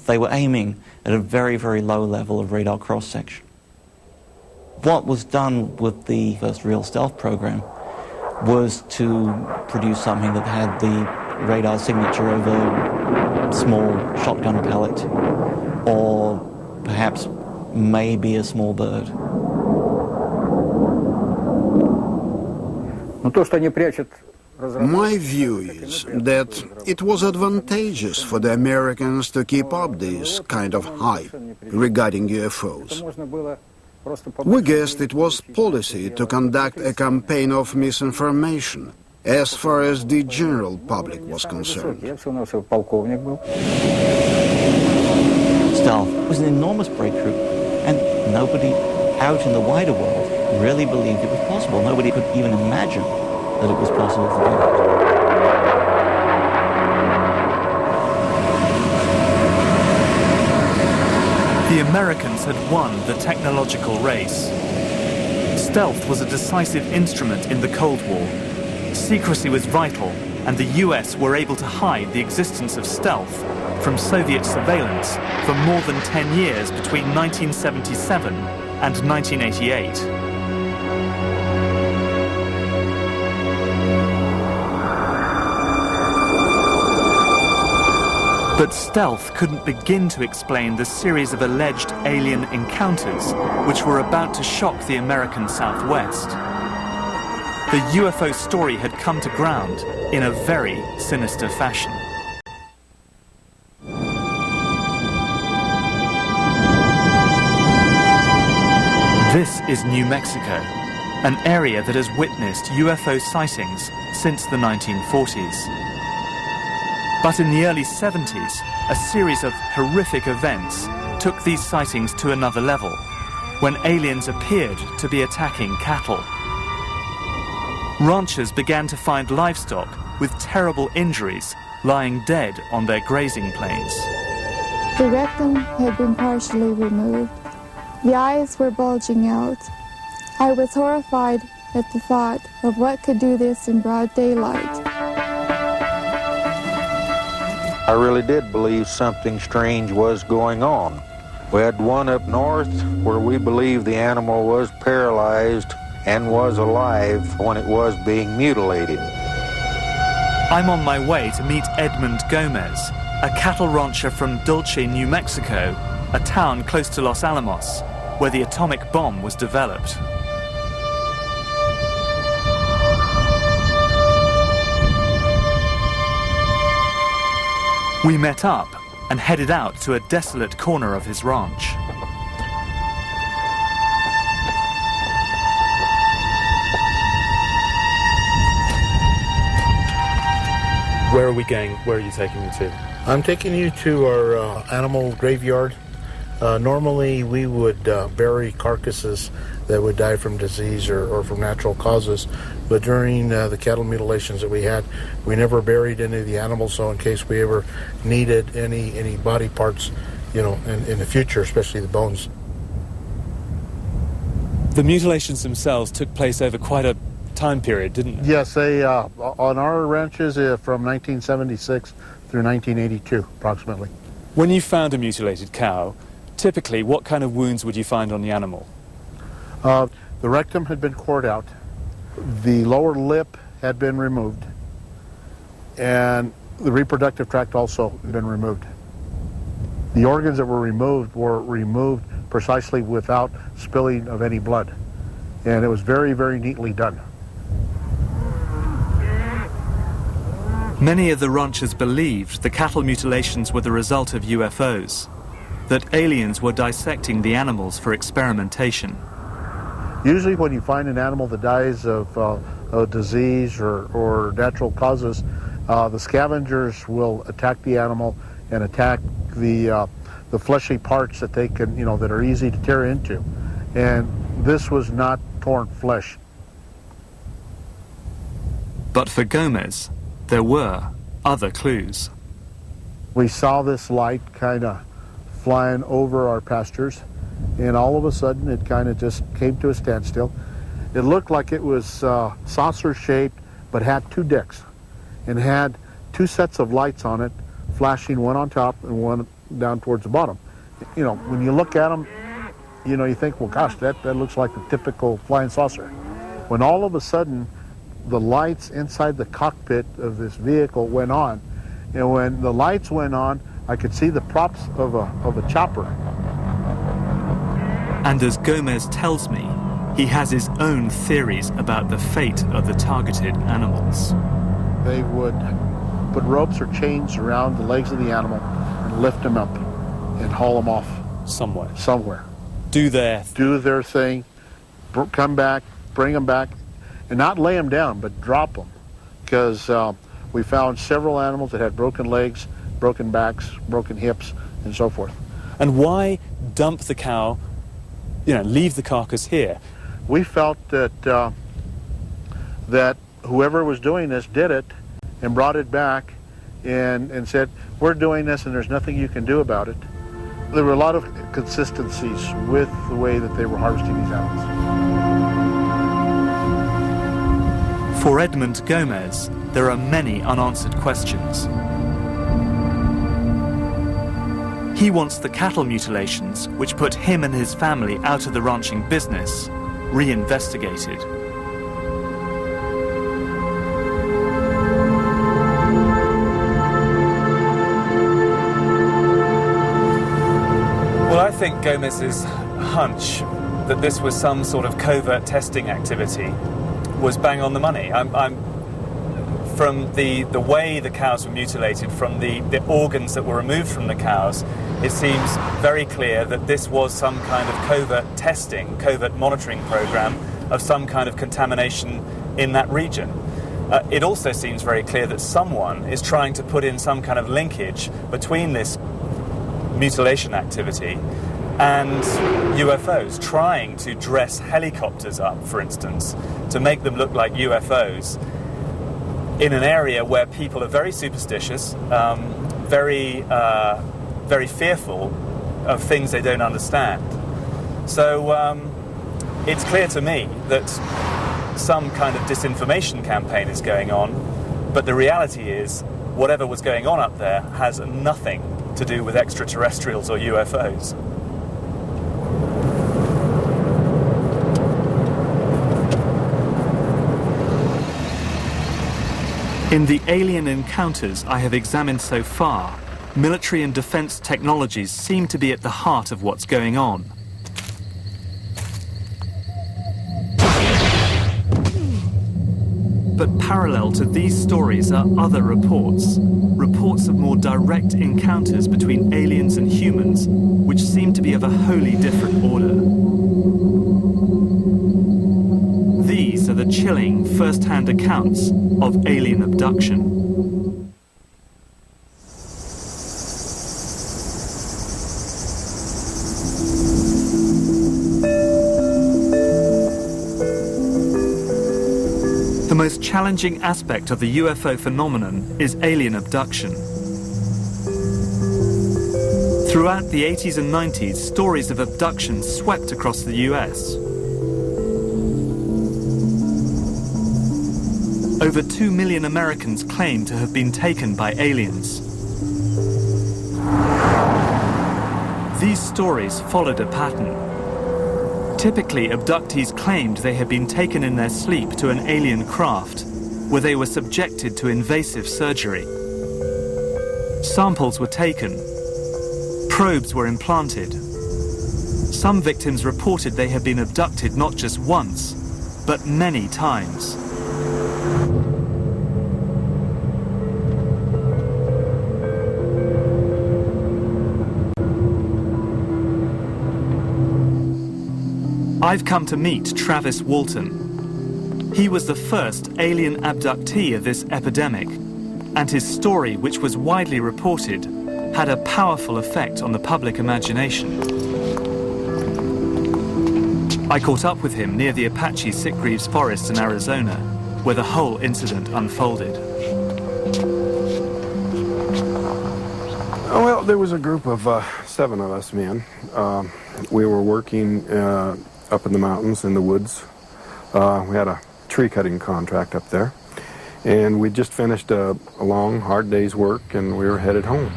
they were aiming at a very, very low level of radar cross-section. What was done with the first real stealth program was to produce something that had the radar signature of a small shotgun pellet or perhaps maybe a small bird. My view is that it was advantageous for the Americans to keep up this kind of hype regarding UFOs. We guessed it was policy to conduct a campaign of misinformation as far as the general public was concerned. Stealth was an enormous breakthrough, and nobody out in the wider world really believed it was possible. Nobody could even imagine that it was possible to do that. The Americans had won the technological race. Stealth was a decisive instrument in the Cold War. Secrecy was vital, and the US were able to hide the existence of stealth from Soviet surveillance for more than 10 years between 1977 and 1988. But stealth couldn't begin to explain the series of alleged alien encounters which were about to shock the American Southwest. The UFO story had come to ground in a very sinister fashion. This is New Mexico, an area that has witnessed UFO sightings since the 1940s. But in the early 70s, a series of horrific events took these sightings to another level, when aliens appeared to be attacking cattle. Ranchers began to find livestock with terrible injuries lying dead on their grazing plains. The rectum had been partially removed. The eyes were bulging out. I was horrified at the thought of what could do this in broad daylight. I really did believe something strange was going on. We had one up north where we believed the animal was paralyzed and was alive when it was being mutilated. I'm on my way to meet Edmund Gomez, a cattle rancher from Dulce, New Mexico, a town close to Los Alamos, where the atomic bomb was developed. We met up and headed out to a desolate corner of his ranch. Where are we going? Where are you taking me to? I'm taking you to our animal graveyard. Normally we would bury carcasses that would die from disease or from natural causes, but during the cattle mutilations that we had, we never buried any of the animals, so in case we ever needed any body parts, you know, in the future, especially the bones. The mutilations themselves took place over quite a time period, didn't they? Yes, they on our ranches from 1976 through 1982, approximately. When you found a mutilated cow, typically what kind of wounds would you find on the animal? The rectum had been cored out, the lower lip had been removed, and the reproductive tract also had been removed. The organs that were removed precisely without spilling of any blood, and it was very, very neatly done. Many of the ranchers believed the cattle mutilations were the result of UFOs, that aliens were dissecting the animals for experimentation. Usually when you find an animal that dies of a disease or natural causes, the scavengers will attack the animal and attack the fleshy parts that they can, you know, that are easy to tear into. And this was not torn flesh. But for Gomez, there were other clues. We saw this light kind of flying over our pastures, and all of a sudden it kind of just came to a standstill. It looked like it was saucer-shaped, but had two decks, and had two sets of lights on it, flashing one on top and one down towards the bottom. You know, when you look at them, you know, you think, well, gosh, that looks like a typical flying saucer. When all of a sudden the lights inside the cockpit of this vehicle went on, and when the lights went on, I could see the props of a chopper. And as Gomez tells me, he has his own theories about the fate of the targeted animals. They would put ropes or chains around the legs of the animal and lift them up and haul them off. Somewhere. Do their thing, come back, bring them back, and not lay them down, but drop them. Because we found several animals that had broken legs, broken backs, broken hips, and so forth. And why dump the cow, you know, leave the carcass here? We felt that that whoever was doing this did it and brought it back and said, we're doing this and there's nothing you can do about it. There were a lot of consistencies with the way that they were harvesting these animals. For Edmund Gomez, there are many unanswered questions. He wants the cattle mutilations, which put him and his family out of the ranching business, reinvestigated. Well, I think Gomez's hunch that this was some sort of covert testing activity was bang on the money. From the way the cows were mutilated, from the organs that were removed from the cows, it seems very clear that this was some kind of covert testing, covert monitoring program of some kind of contamination in that region. It also seems very clear that someone is trying to put in some kind of linkage between this mutilation activity and UFOs, trying to dress helicopters up, for instance, to make them look like UFOs in an area where people are very superstitious, very fearful of things they don't understand. So it's clear to me that some kind of disinformation campaign is going on, but the reality is whatever was going on up there has nothing to do with extraterrestrials or UFOs. In the alien encounters I have examined so far, military and defense technologies seem to be at the heart of what's going on. But parallel to these stories are other reports of more direct encounters between aliens and humans, which seem to be of a wholly different order. These are the chilling first-hand accounts of alien abduction. The most challenging aspect of the UFO phenomenon is alien abduction. Throughout the 80s and 90s, stories of abduction swept across the US. Over 2 million Americans claim to have been taken by aliens. These stories followed a pattern. Typically, abductees claimed they had been taken in their sleep to an alien craft, where they were subjected to invasive surgery. Samples were taken. Probes were implanted. Some victims reported they had been abducted not just once, but many times. I've come to meet Travis Walton. He was the first alien abductee of this epidemic, and his story, which was widely reported, had a powerful effect on the public imagination. I caught up with him near the Apache Sitgreaves Forest in Arizona, where the whole incident unfolded. Well, there was a group of 7 of us men. We were working up in the mountains, in the woods. We had a tree cutting contract up there. And we just finished a long, hard day's work, and we were headed home.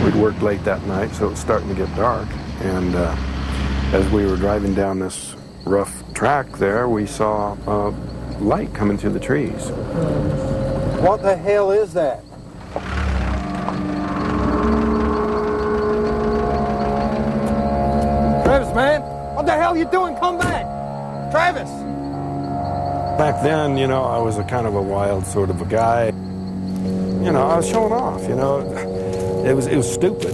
We'd worked late that night, so it was starting to get dark. And as we were driving down this rough track there, we saw light coming through the trees. What the hell is that? Travis, man, what the hell are you doing? Come back! Travis! Back then, you know, I was a kind of a wild sort of a guy. You know, I was showing off, you know. It was stupid.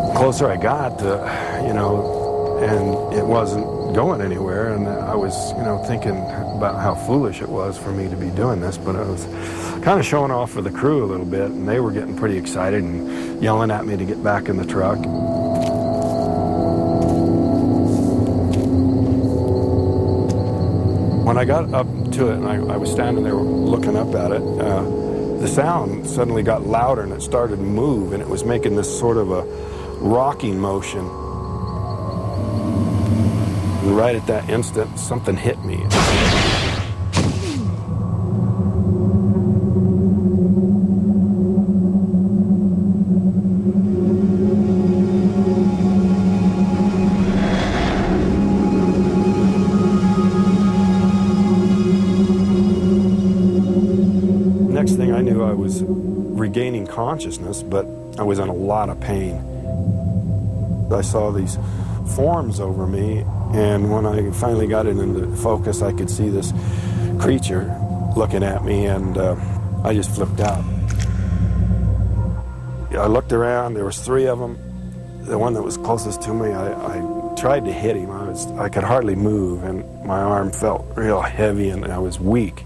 The closer I got, you know, and it wasn't going anywhere, and I was, you know, thinking about how foolish it was for me to be doing this, but I was kind of showing off for the crew a little bit, and they were getting pretty excited and yelling at me to get back in the truck. When I got up to it and I was standing there looking up at it, the sound suddenly got louder and it started to move, and it was making this sort of a rocking motion. And right at that instant, something hit me. Next thing I knew, I was regaining consciousness, but I was in a lot of pain. I saw these forms over me, and when I finally got it into focus, I could see this creature looking at me, and I just flipped out. I looked around, there was 3 of them. The one that was closest to me, I tried to hit him. I could hardly move, and my arm felt real heavy, and I was weak.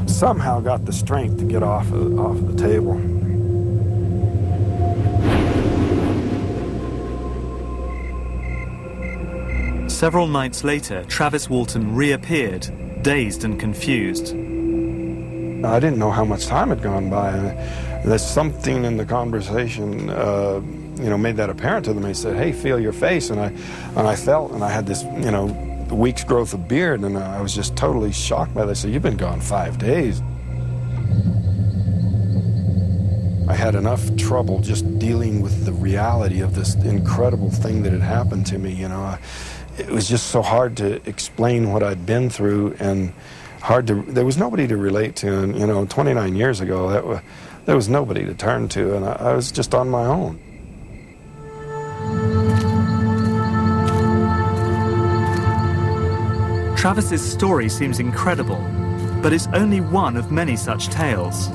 Somehow got the strength to get off of the table. Several nights later, Travis Walton reappeared, dazed and confused. I didn't know how much time had gone by. There's something in the conversation, you know, made that apparent to them. They said, "Hey, feel your face," and I felt, and I had this, you know, week's growth of beard, and I was just totally shocked by this. They said, "You've been gone 5 days." I had enough trouble just dealing with the reality of this incredible thing that had happened to me, you know. It was just so hard to explain what I'd been through, and there was nobody to relate to, and, you know, 29 years ago, there was nobody to turn to, and I was just on my own. Travis's story seems incredible, but it's only one of many such tales.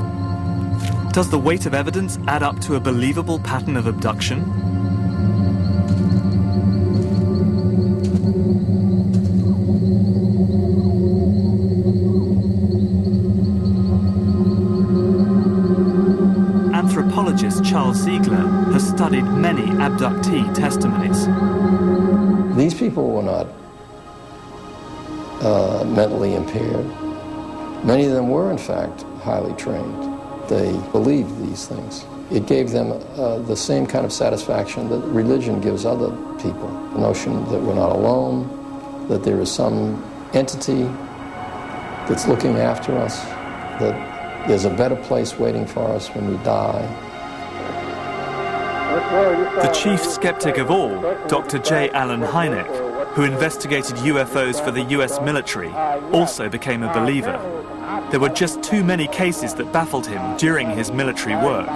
Does the weight of evidence add up to a believable pattern of abduction? Anthropologist Charles Ziegler has studied many abductee testimonies. These people were not mentally impaired. Many of them were, in fact, highly trained. They believed these things. It gave them the same kind of satisfaction that religion gives other people. The notion that we're not alone, that there is some entity that's looking after us, that there's a better place waiting for us when we die. The chief skeptic of all, Dr. J. Allen Hynek, who investigated UFOs for the US military, also became a believer. There were just too many cases that baffled him during his military work.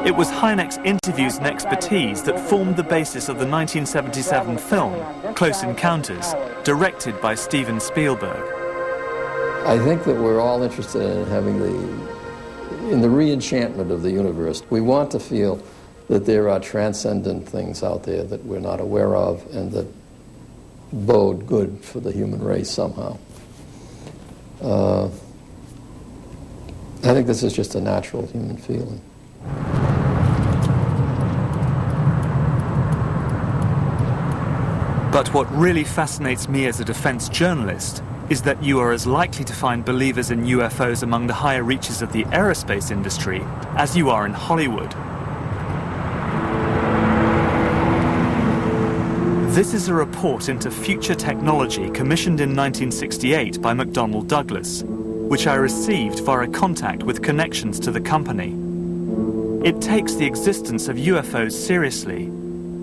It was Hynek's interviews and expertise that formed the basis of the 1977 film, Close Encounters, directed by Steven Spielberg. I think that we're all interested in having the re-enchantment of the universe. We want to feel that there are transcendent things out there that we're not aware of and that bode good for the human race somehow. I think this is just a natural human feeling. But what really fascinates me as a defense journalist is that you are as likely to find believers in UFOs among the higher reaches of the aerospace industry as you are in Hollywood. This is a report into future technology commissioned in 1968 by McDonnell Douglas, which I received via contact with connections to the company. It takes the existence of UFOs seriously.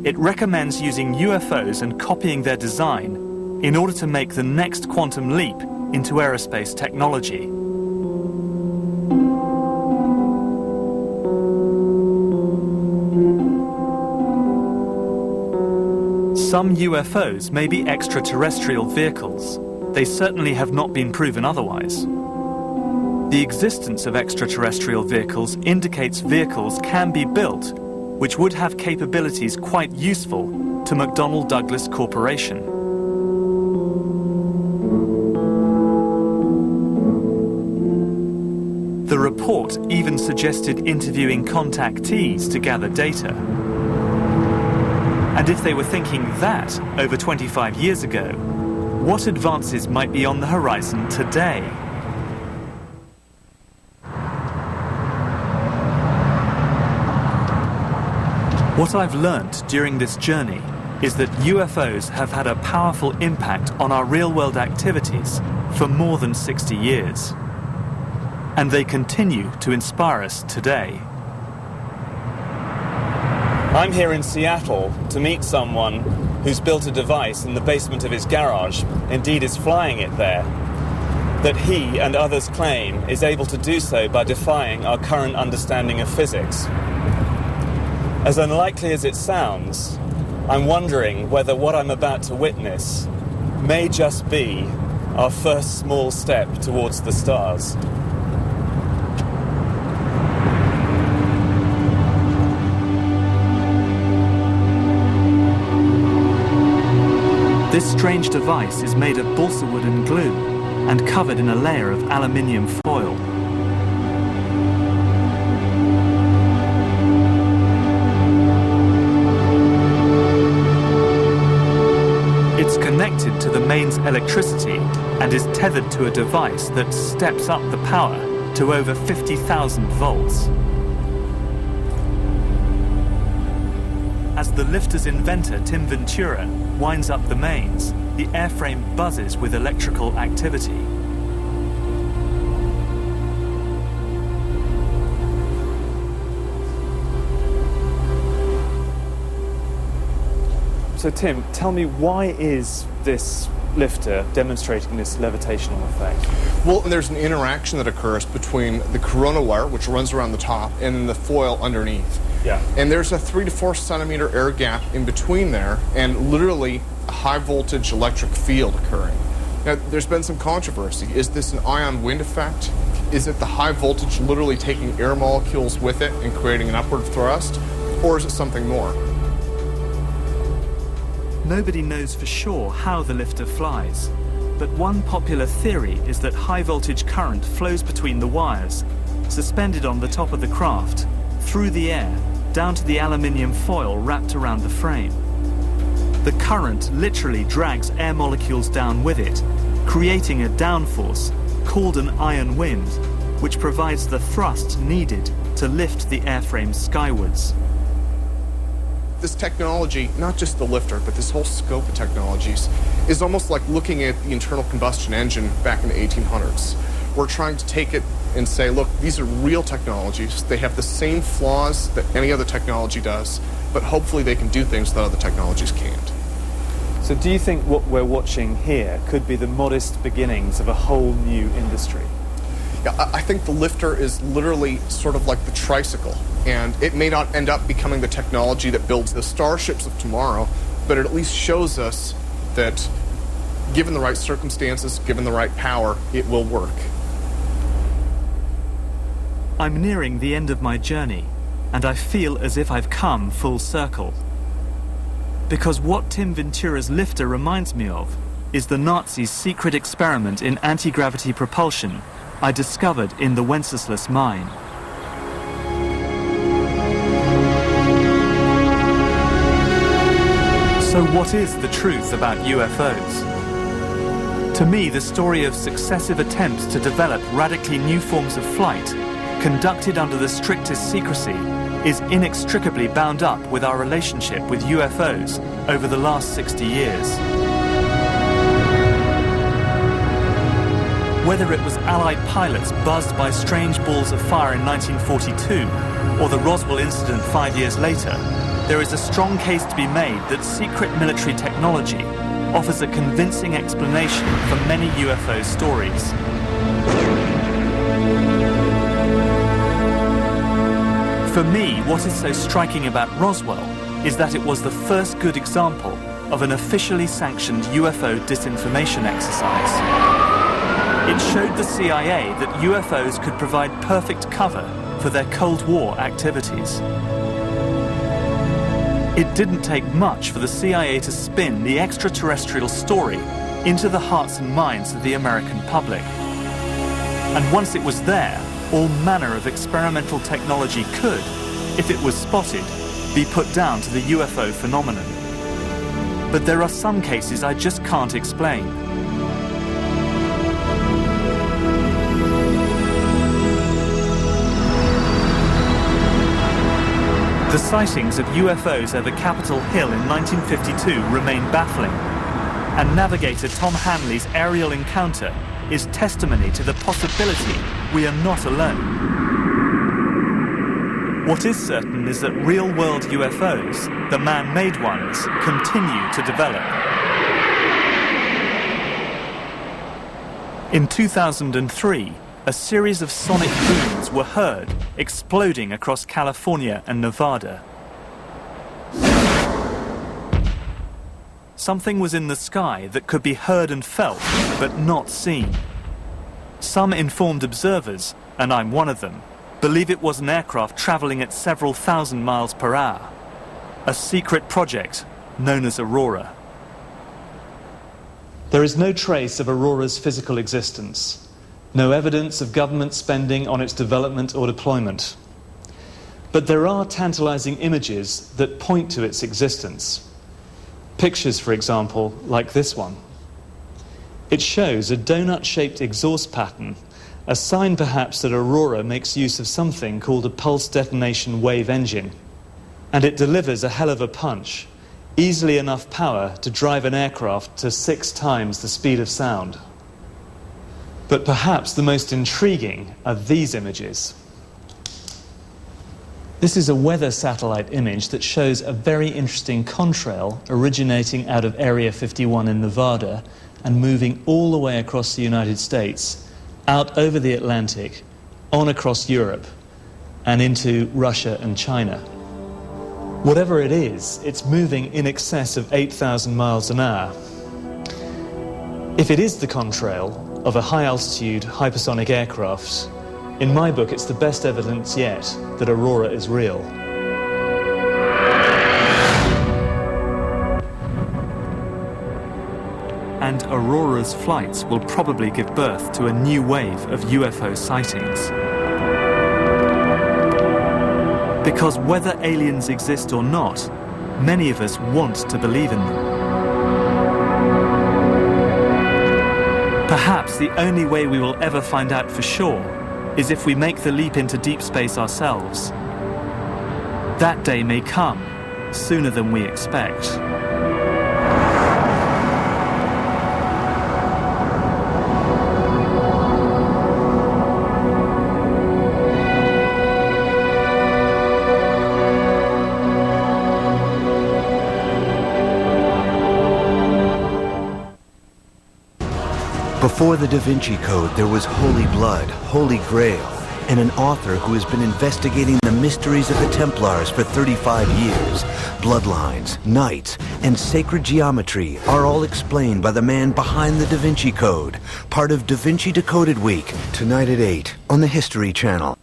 It recommends using UFOs and copying their design in order to make the next quantum leap into aerospace technology. Some UFOs may be extraterrestrial vehicles. They certainly have not been proven otherwise. The existence of extraterrestrial vehicles indicates vehicles can be built which would have capabilities quite useful to McDonnell Douglas Corporation. The report even suggested interviewing contactees to gather data. And if they were thinking that over 25 years ago, what advances might be on the horizon today? What I've learnt during this journey is that UFOs have had a powerful impact on our real-world activities for more than 60 years. And they continue to inspire us today. I'm here in Seattle to meet someone who's built a device in the basement of his garage, indeed is flying it there, that he and others claim is able to do so by defying our current understanding of physics. As unlikely as it sounds, I'm wondering whether what I'm about to witness may just be our first small step towards the stars. This strange device is made of balsa wood and glue and covered in a layer of aluminium foil. It's connected to the mains electricity and is tethered to a device that steps up the power to over 50,000 volts. As the lifter's inventor, Tim Ventura, winds up the mains, the airframe buzzes with electrical activity. So Tim, tell me, why is this lifter demonstrating this levitational effect? Well, there's an interaction that occurs between the corona wire, which runs around the top, and then the foil underneath. Yeah. And there's a 3 to 4 centimeter air gap in between there, and literally a high voltage electric field occurring. Now, there's been some controversy. Is this an ion wind effect? Is it the high voltage literally taking air molecules with it and creating an upward thrust? Or is it something more? Nobody knows for sure how the lifter flies, but one popular theory is that high voltage current flows between the wires, suspended on the top of the craft, through the air, down to the aluminium foil wrapped around the frame. the current literally drags air molecules down with it, creating a downforce called an ion wind, which provides the thrust needed to lift the airframe skywards. This technology, not just the lifter, but this whole scope of technologies, is almost like looking at the internal combustion engine back in the 1800s. We're trying to take it and say, look, these are real technologies. They have the same flaws that any other technology does, but hopefully they can do things that other technologies can't. So do you think what we're watching here could be the modest beginnings of a whole new industry? Yeah, I think the lifter is literally sort of like the tricycle, and it may not end up becoming the technology that builds the starships of tomorrow, but it at least shows us that given the right circumstances, given the right power, it will work. I'm nearing the end of my journey, and I feel as if I've come full circle. Because what Tim Ventura's lifter reminds me of is the Nazis' secret experiment in anti-gravity propulsion I discovered in the Wenceslas mine. So what is the truth about UFOs? To me, the story of successive attempts to develop radically new forms of flight, conducted under the strictest secrecy, is inextricably bound up with our relationship with UFOs over the last 60 years. Whether it was Allied pilots buzzed by strange balls of fire in 1942 or the Roswell incident 5 years later, there is a strong case to be made that secret military technology offers a convincing explanation for many UFO stories. For me, what is so striking about Roswell is that it was the first good example of an officially sanctioned UFO disinformation exercise. It showed the CIA that UFOs could provide perfect cover for their Cold War activities. It didn't take much for the CIA to spin the extraterrestrial story into the hearts and minds of the American public. And once it was there, all manner of experimental technology could, if it was spotted, be put down to the UFO phenomenon. But there are some cases I just can't explain. The sightings of UFOs over Capitol Hill in 1952 remain baffling, and navigator Tom Hanley's aerial encounter is testimony to the possibility we are not alone. What is certain is that real-world UFOs, the man-made ones, continue to develop. In 2003, a series of sonic booms were heard exploding across California and Nevada. Something was in the sky that could be heard and felt, but not seen. Some informed observers, and I'm one of them, believe it was an aircraft traveling at several thousand miles per hour. A secret project known as Aurora. There is no trace of Aurora's physical existence. No evidence of government spending on its development or deployment. But there are tantalizing images that point to its existence. Pictures, for example, like this one. It shows a donut-shaped exhaust pattern, a sign perhaps that Aurora makes use of something called a pulse detonation wave engine. And it delivers a hell of a punch, easily enough power to drive an aircraft to 6 times the speed of sound. But perhaps the most intriguing are these images. This is a weather satellite image that shows a very interesting contrail originating out of Area 51 in Nevada and moving all the way across the United States, out over the Atlantic, on across Europe, and into Russia and China. Whatever it is, it's moving in excess of 8,000 miles an hour. If it is the contrail of a high-altitude hypersonic aircraft, in my book it's the best evidence yet that Aurora is real. And Aurora's flights will probably give birth to a new wave of UFO sightings. Because whether aliens exist or not, Many of us want to believe in them. Perhaps the only way we will ever find out for sure is if we make the leap into deep space ourselves. That day may come sooner than we expect. Before the Da Vinci Code, there was Holy Blood, Holy Grail, and an author who has been investigating the mysteries of the Templars for 35 years. Bloodlines, knights, and sacred geometry are all explained by the man behind the Da Vinci Code, part of Da Vinci Decoded Week, tonight at 8 on the History Channel.